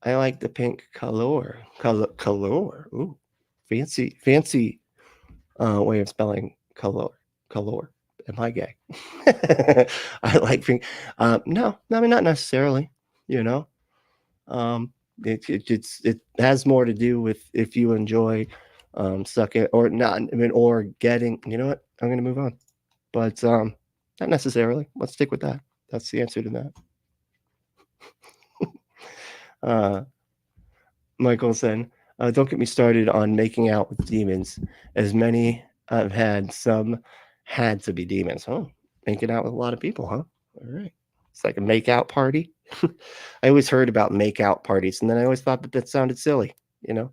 Speaker 3: I like the pink color. Color. Ooh, fancy way of spelling color. Am I gay? I like pink. No, I mean not necessarily. You know, it has more to do with if you enjoy sucking or not. I mean, or getting. You know what? I'm gonna move on, but not necessarily. Let's stick with that. That's the answer to that. Michael said, don't get me started on making out with demons. As many I've had, some had to be demons. Oh, making out with a lot of people, huh? All right. It's like a make out party. I always heard about make out parties, and then I always thought that sounded silly, you know?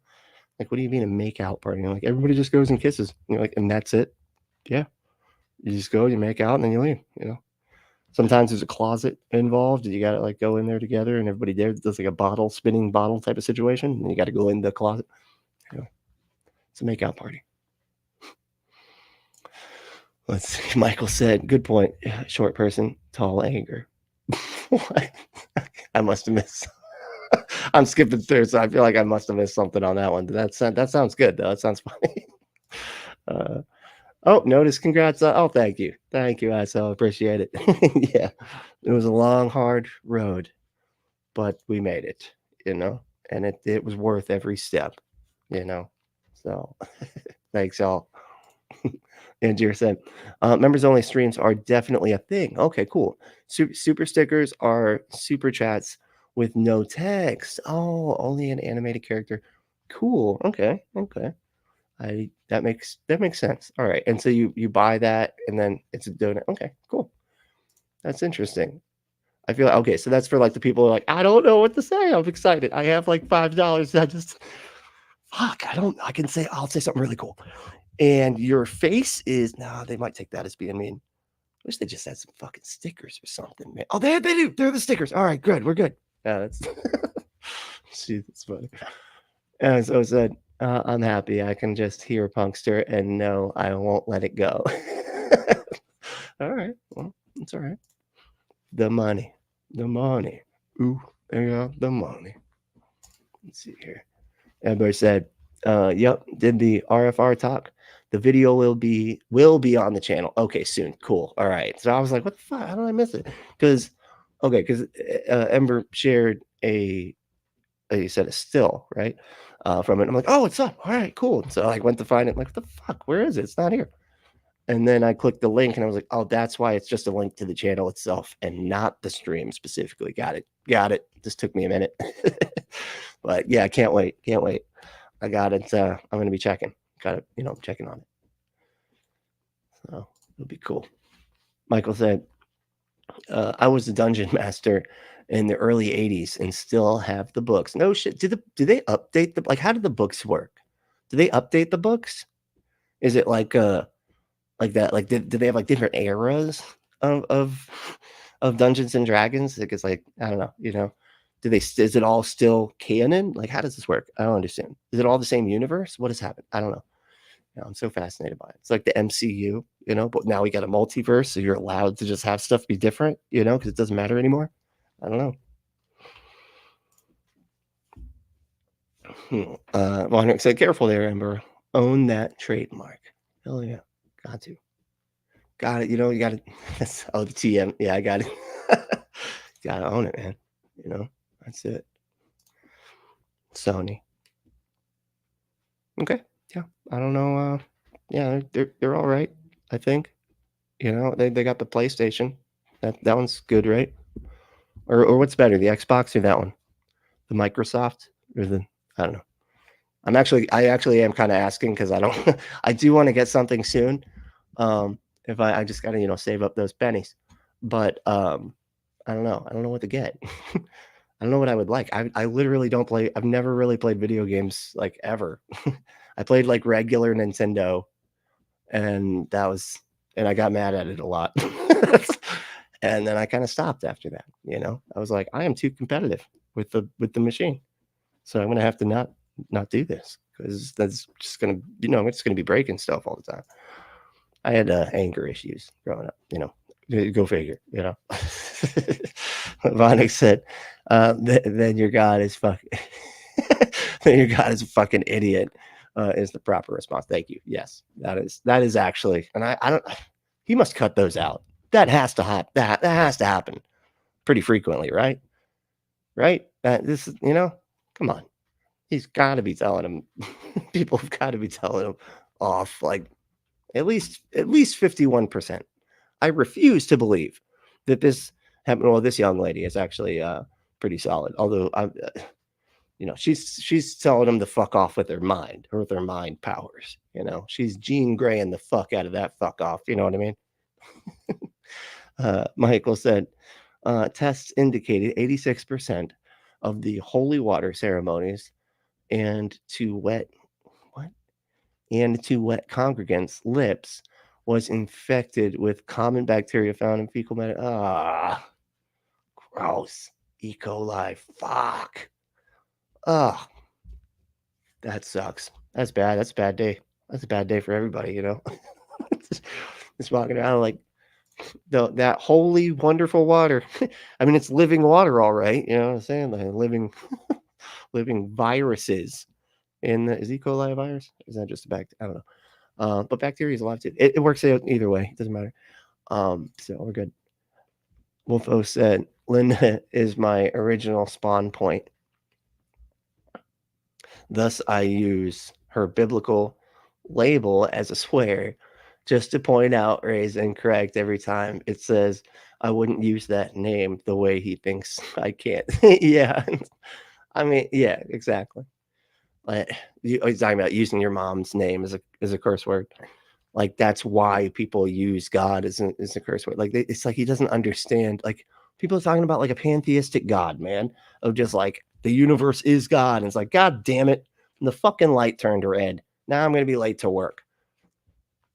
Speaker 3: Like, what do you mean a make out party? Like, everybody just goes and kisses. And you're like, and that's it? Yeah. You just go, you make out, and then you leave, you know? Sometimes there's a closet involved. You got to like go in there together, and everybody there does like a spinning bottle type of situation. And you got to go in the closet. You know, it's a makeout party. Let's see. Michael said, "Good point. Short person, tall anger." What? I must have missed. I'm skipping through, so I feel like I must have missed something on that one. That sounds good though. That sounds funny. Oh, notice, congrats. Thank you. I so appreciate it. Yeah, it was a long, hard road, but we made it, you know, and it was worth every step, you know. So thanks, y'all. Angier said, members only streams are definitely a thing. Okay, cool. Super stickers are super chats with no text. Oh, only an animated character. Cool. Okay. That makes sense. All right. And so you buy that and then it's a donut. Okay, cool. That's interesting. I feel okay. So that's for like the people who are like, I don't know what to say. I'm excited. I have like $5. I just I can say I'll say something really cool. And your face is they might take that as being mean. I wish they just had some fucking stickers or something, man. Oh, they do. They're the stickers. All right, good. We're good. Yeah, that's see, that's funny. And so I said, I'm happy. I can just hear Punkster and no, I won't let it go. All right. Well, it's all right. The money. Ooh, there you go. The money. Let's see here. Everybody said, yep, did the RFR talk. The video will be on the channel. Okay, soon. Cool. All right. So I was like, what the fuck? How did I miss it? Because Ember shared you said a still, right? From it. I'm like, oh, it's up. All right, cool. So I went to find it. I'm like, what the fuck? Where is it? It's not here. And then I clicked the link and I was like, oh, that's why it's just a link to the channel itself and not the stream specifically. Got it. This took me a minute. But yeah, can't wait. I got it. I'm going to be checking. Got it. You know, I'm checking on it. So it'll be cool. Michael said, I was a dungeon master in the early 80s and still have the books. No shit. Do they update the, like, how do the books work? Do they update the books? Is it like that? Like, do they have like different eras of Dungeons and Dragons? Like, it's like, I don't know, you know, is it all still canon? Like, how does this work? I don't understand. Is it all the same universe? What has happened? I don't know. You know, I'm so fascinated by it. It's like the MCU, you know, but now we got a multiverse, so you're allowed to just have stuff be different, you know, because it doesn't matter anymore. I don't know. Monarch said, careful there, Ember. Own that trademark. Hell yeah. Got it. You know, you got it. Oh, the TM. Yeah, I got it. Got to own it, man. You know, that's it. Sony. Okay. Yeah. I don't know. Yeah, they're all right, I think. You know, they got the PlayStation. That one's good, right? Or what's better, the Xbox or that one? The Microsoft or I don't know. I actually am kind of asking because I do want to get something soon. If I just gotta, save up those pennies. But I don't know what to get. I don't know what I would like. I literally don't play. I've never really played video games like ever. I played like regular Nintendo, and I got mad at it a lot. And then I kind of stopped after that. I was like, I am too competitive with the machine, so I'm gonna have to not do this, because that's just gonna it's gonna be breaking stuff all the time. I had anger issues growing up. Go figure. Vonix said, then your God is fucking. Then your God is a fucking idiot. Is the proper response. Thank you. Yes, that is actually, and I don't. He must cut those out. That has to happen. That has to happen pretty frequently, right? Right. This is, come on. He's got to be telling him. People have got to be telling him off like at least 51%. I refuse to believe that this happened. Well, this young lady is actually pretty solid. Although she's telling him to fuck off with her mind powers. She's Jean Greying the fuck out of that fuck off. You know what I mean? Michael said, tests indicated 86% of the holy water ceremonies and to wet congregants' lips was infected with common bacteria found in fecal matter. Gross. E. coli. Fuck. That sucks. That's bad. That's a bad day. That's a bad day for everybody, Just walking around like that holy, wonderful water. I mean, it's living water, all right. You know what I'm saying? Like living viruses. Is E. coli a virus? Is that just a bacteria? I don't know. But bacteria is alive too. It works out either way. It doesn't matter. So we're good. Wolfo said, Linda is my original spawn point. Thus, I use her biblical label as a swear just to point out Ray's incorrect every time it says I wouldn't use that name the way he thinks I can't. Yeah. I mean, yeah, exactly. Like you're talking about using your mom's name as a curse word. Like that's why people use God as a curse word. Like it's like he doesn't understand. Like people are talking about like a pantheistic God, man, of just like the universe is God. And it's like, God damn it. And the fucking light turned red. Now I'm going to be late to work.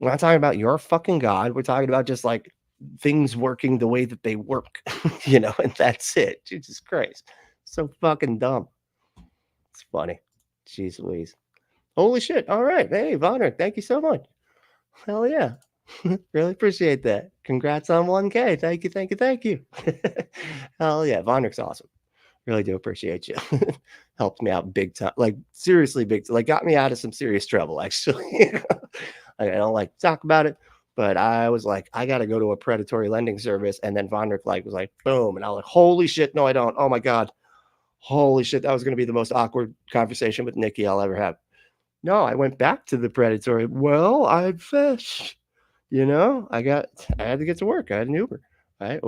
Speaker 3: We're not talking about your fucking God. We're talking about just like things working the way that they work, and that's it. Jesus Christ. So fucking dumb. It's funny. Jeez Louise. Holy shit. All right. Hey, Vonner, thank you so much. Hell yeah. Really appreciate that. Congrats on 1K. Thank you. Hell yeah. Vonner's awesome. Really do appreciate you. Helped me out big time. Like seriously big time. Like got me out of some serious trouble, actually. I don't like to talk about it, but I was like, I got to go to a predatory lending service. And then Vonner was like, boom. And I was like, holy shit. No, I don't. Oh my God. Holy shit. That was going to be the most awkward conversation with Nikki I'll ever have. No, I went back to the predatory. Well, I'd fish. I had to get to work. I had an Uber. Right?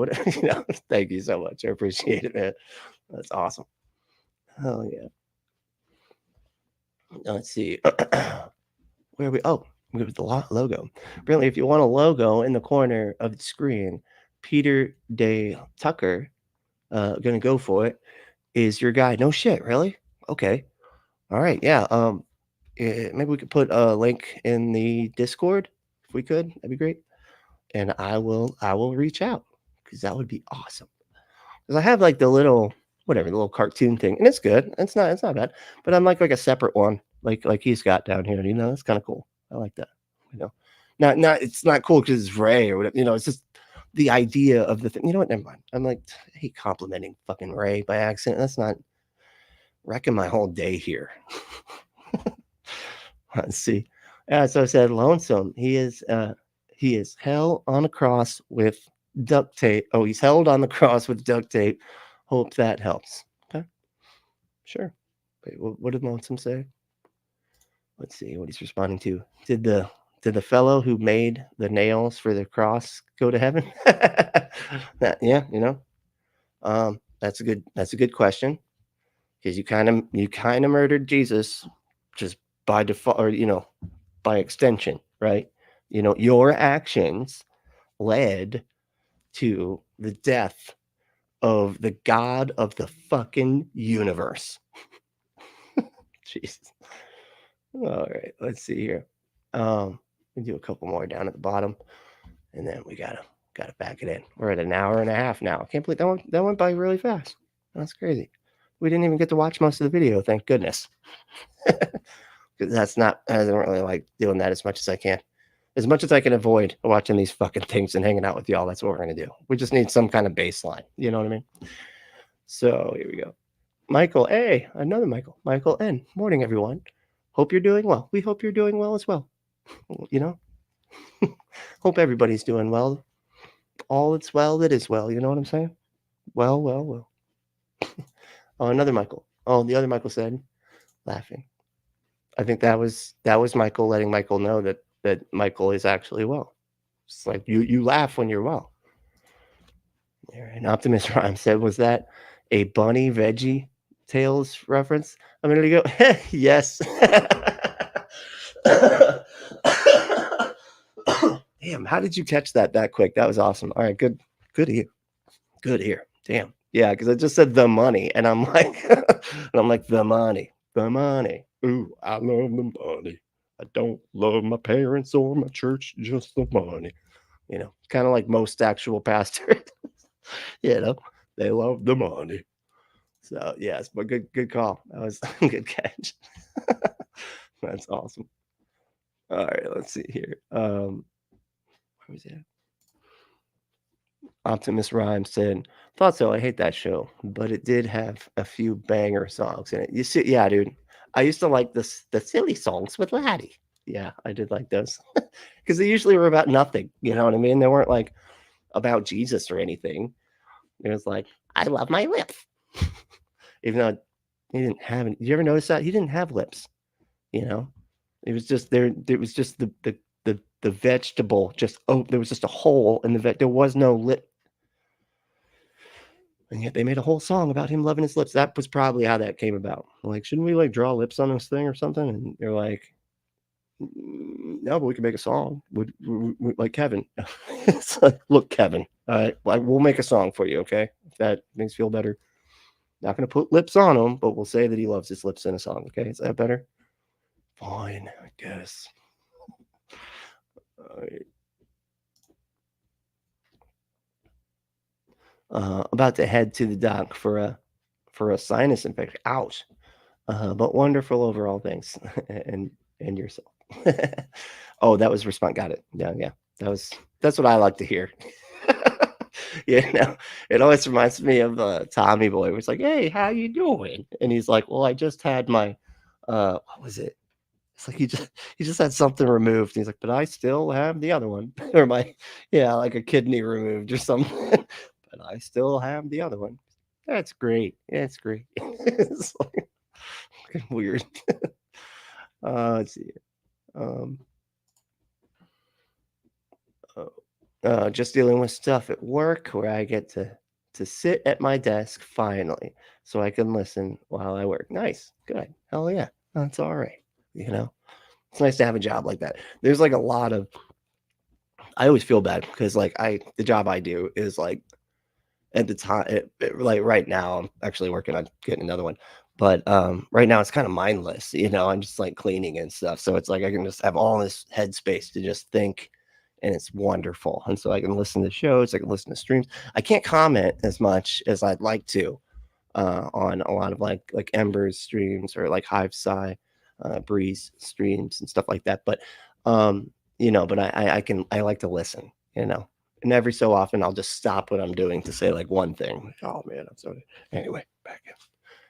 Speaker 3: Thank you so much. I appreciate it, man. That's awesome. Hell yeah. Let's see. Where are we? Oh, we have the logo. Really, if you want a logo in the corner of the screen, Peter Day Tucker, gonna go for it, is your guy. No shit, really? Okay. All right. Yeah. Maybe we could put a link in the Discord if we could. That'd be great. And I will reach out because that would be awesome. Because I have like the little cartoon thing, and it's good. It's not bad. But I'm like a separate one, like he's got down here. That's kind of cool. I like that. Not it's not cool because it's Ray or whatever. It's just the idea of the thing. You know what? Never mind. I'm like, I hate complimenting fucking Ray by accident. That's not wrecking my whole day here. Let's see. So I said, lonesome. He is held on a cross with duct tape. Oh, he's held on the cross with duct tape. Hope that helps. Okay. Sure. Wait, what did Lonesome say? Let's see what he's responding to. Did the fellow who made the nails for the cross go to heaven? Yeah, that's a good question. Because you kind of murdered Jesus just by default, or by extension, right? Your actions led to the death of the God of the fucking universe. Jesus. All right, let's see here. We do a couple more down at the bottom, and then we gotta back it in. We're at an hour and a half now. I can't believe that went by really fast. That's crazy. We didn't even get to watch most of the video, thank goodness. Because I don't really like doing that as much as I can. As much as I can avoid watching these fucking things and hanging out with y'all, that's what we're gonna do. We just need some kind of baseline. You know what I mean? So here we go. Michael A. Another Michael. Michael N. Morning, everyone. Hope you're doing well. We hope you're doing well as well. You know? Hope everybody's doing well. All that's well that is well. You know what I'm saying? Well, well, well. Oh, another Michael. Oh, the other Michael said, laughing. I think that was Michael letting Michael know that Michael is actually well. It's like you laugh when you're well. And Optimus Prime said, was that a Bunny Veggie Tales reference? I'm gonna go, yes. Damn, how did you catch that quick? That was awesome. All right, good to hear. Good to hear. Damn. Yeah, because I just said the money, and I'm like, the money. Ooh, I love the money. I don't love my parents or my church, just the money. You know, kind of like most actual pastors. You know, they love the money. So yes, but good call. That was a good catch. That's awesome. All right, let's see here. Where was that? Optimus Rhyme said, thought so. I hate that show, but it did have a few banger songs in it. You see, yeah, dude. I used to like the silly songs with Laddie. Yeah, I did like those because they usually were about nothing. You know what I mean? They weren't like about Jesus or anything. It was like, I love my lips. Even though he didn't have any. Did you ever notice that? He didn't have lips. You know? It was just there. It was just the vegetable. There was just a hole in the there was no lip. And yet they made a whole song about him loving his lips. That was probably how that came about. Like, shouldn't we like draw lips on this thing or something? And they're like, no, but we can make a song. Would like Kevin. It's like, look, Kevin, we'll make a song for you, okay? If that makes you feel better. Not going to put lips on him, but we'll say that he loves his lips in a song, okay? Is that better? Fine, I guess. All right. About to head to the doc for a sinus infection. Ouch. But wonderful overall, thanks. and yourself. Oh, that was response. Got it. Yeah. That's what I like to hear. You know, it always reminds me of Tommy Boy, where it's like, hey, how you doing? And he's like, well, I just had my what was it? It's like he just had something removed. And he's like, but I still have the other one. Or like a kidney removed or something. But I still have the other one. That's great. It's great. It's like weird. Let's see. Just dealing with stuff at work where I get to sit at my desk finally so I can listen while I work. Nice. Good. Hell yeah. That's all right. You know, it's nice to have a job like that. There's like a lot of, I always feel bad because like the job I do is like at the time, like right now, I'm actually working on getting another one. But right now it's kind of mindless, you know, I'm just like cleaning and stuff. So it's like I can just have all this headspace to just think, and it's wonderful. And so I can listen to shows, I can listen to streams. I can't comment as much as I'd like to on a lot of like Ember's streams or like Hive Psi, Breeze streams and stuff like that. But you know, but I like to listen, you know. And every so often I'll just stop what I'm doing to say like one thing. Like, oh man, I'm sorry. Anyway, back in.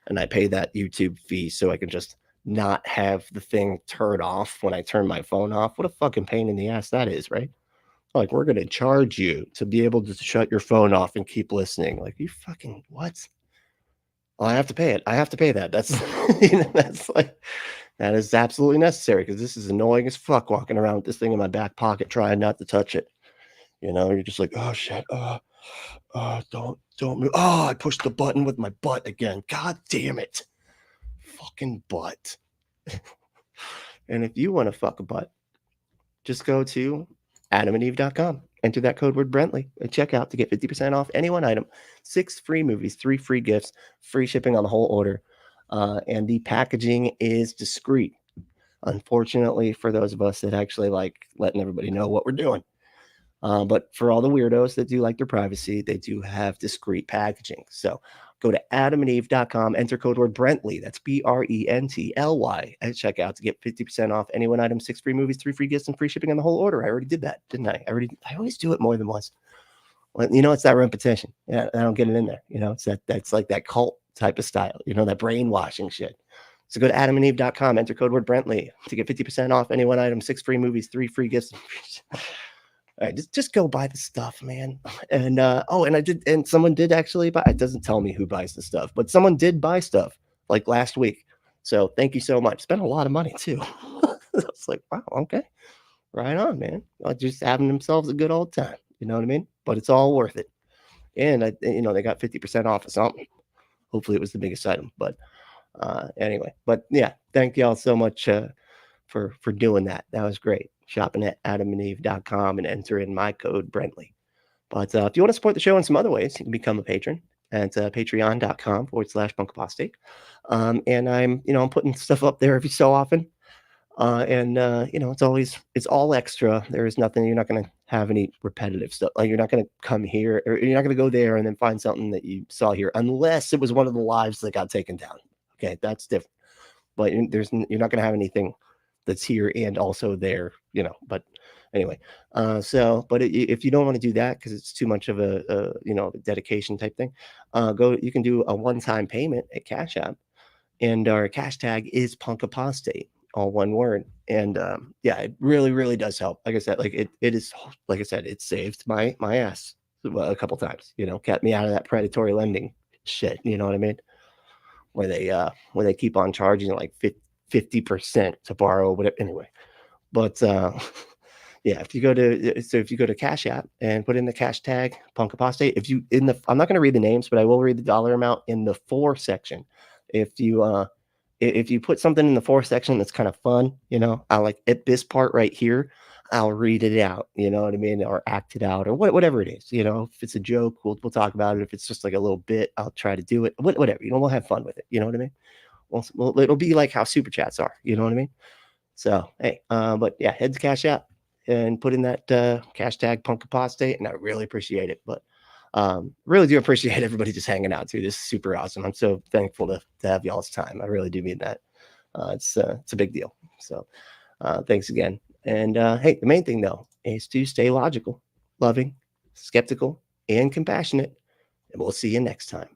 Speaker 3: And I pay that YouTube fee so I can just not have the thing turn off when I turn my phone off. What a fucking pain in the ass that is, right? Like, we're going to charge you to be able to shut your phone off and keep listening. Like, you fucking what? Well, I have to pay it. I have to pay that. That's, you know, that's like, that is absolutely necessary because this is annoying as fuck walking around with this thing in my back pocket trying not to touch it. You know, you're just like, oh shit, don't move. Oh, I pushed the button with my butt again. God damn it. Fucking butt. And if you want to fuck a butt, just go to adamandeve.com enter that code word Brentley at checkout to get 50% off any one item, 6 free movies, 3 free gifts, free shipping on the whole order. And the packaging is discreet, unfortunately, for those of us that actually like letting everybody know what we're doing. But for all the weirdos that do like their privacy, they do have discreet packaging. So go to adamandeve.com, enter code word Brentley, that's Brently, at checkout to get 50% off any one item, 6 free movies, 3 free gifts, and free shipping on the whole order. I already did that, didn't I? I always do it more than once. Well, you know, it's that repetition. Yeah, I don't get it in there. You know, that's like that cult type of style, you know, that brainwashing shit. So go to adamandeve.com, enter code word Brentley to get 50% off any one item, 6 free movies, 3 free gifts. All right, just go buy the stuff, man. And and someone did actually buy. It doesn't tell me who buys the stuff, but someone did buy stuff like last week. So thank you so much. Spent a lot of money too. I was like, wow, okay, right on, man. Just having themselves a good old time. You know what I mean? But it's all worth it. And they got 50% off of something. Hopefully, it was the biggest item. But anyway, but yeah, thank y'all so much for doing that. That was great. Shopping at adamandeve.com and enter in my code Brentley. But if you want to support the show in some other ways, you can become a patron at patreon.com/bunkapostate. And I'm putting stuff up there every so often. It's all extra. There is nothing, you're not going to have any repetitive stuff. Like you're not going to come here or you're not going to go there and then find something that you saw here, unless it was one of the lives that got taken down. Okay. That's different. But you're not going to have anything that's here and also there, but anyway, if you don't want to do that, because it's too much of a dedication type thing, you can do a one-time payment at Cash App, and our cash tag is punkapostate, all one word. And it really, really does help. Like I said, it saved my ass a couple times, kept me out of that predatory lending shit. You know what I mean? Where they keep on charging like 50% to borrow, whatever. Anyway, but if you go to Cash App and put in the cash tag punkapostate, I'm not going to read the names, but I will read the dollar amount in the for section. If you put something in the for section that's kind of fun, I like at this part right here, I'll read it out, you know what I mean, or act it out, or whatever it is, if it's a joke, we'll talk about it. If it's just like a little bit, I'll try to do it, whatever, we'll have fun with it, you know what I mean. Well, it'll be like how super chats are, you know what I mean? So, hey, but yeah, head to Cash App and put in that cash tag punkapostate, and I really appreciate it. But really do appreciate everybody just hanging out too. This is super awesome. I'm so thankful to have y'all's time. I really do mean that. It's a big deal. So thanks again. And hey, the main thing though is to stay logical, loving, skeptical, and compassionate. And we'll see you next time.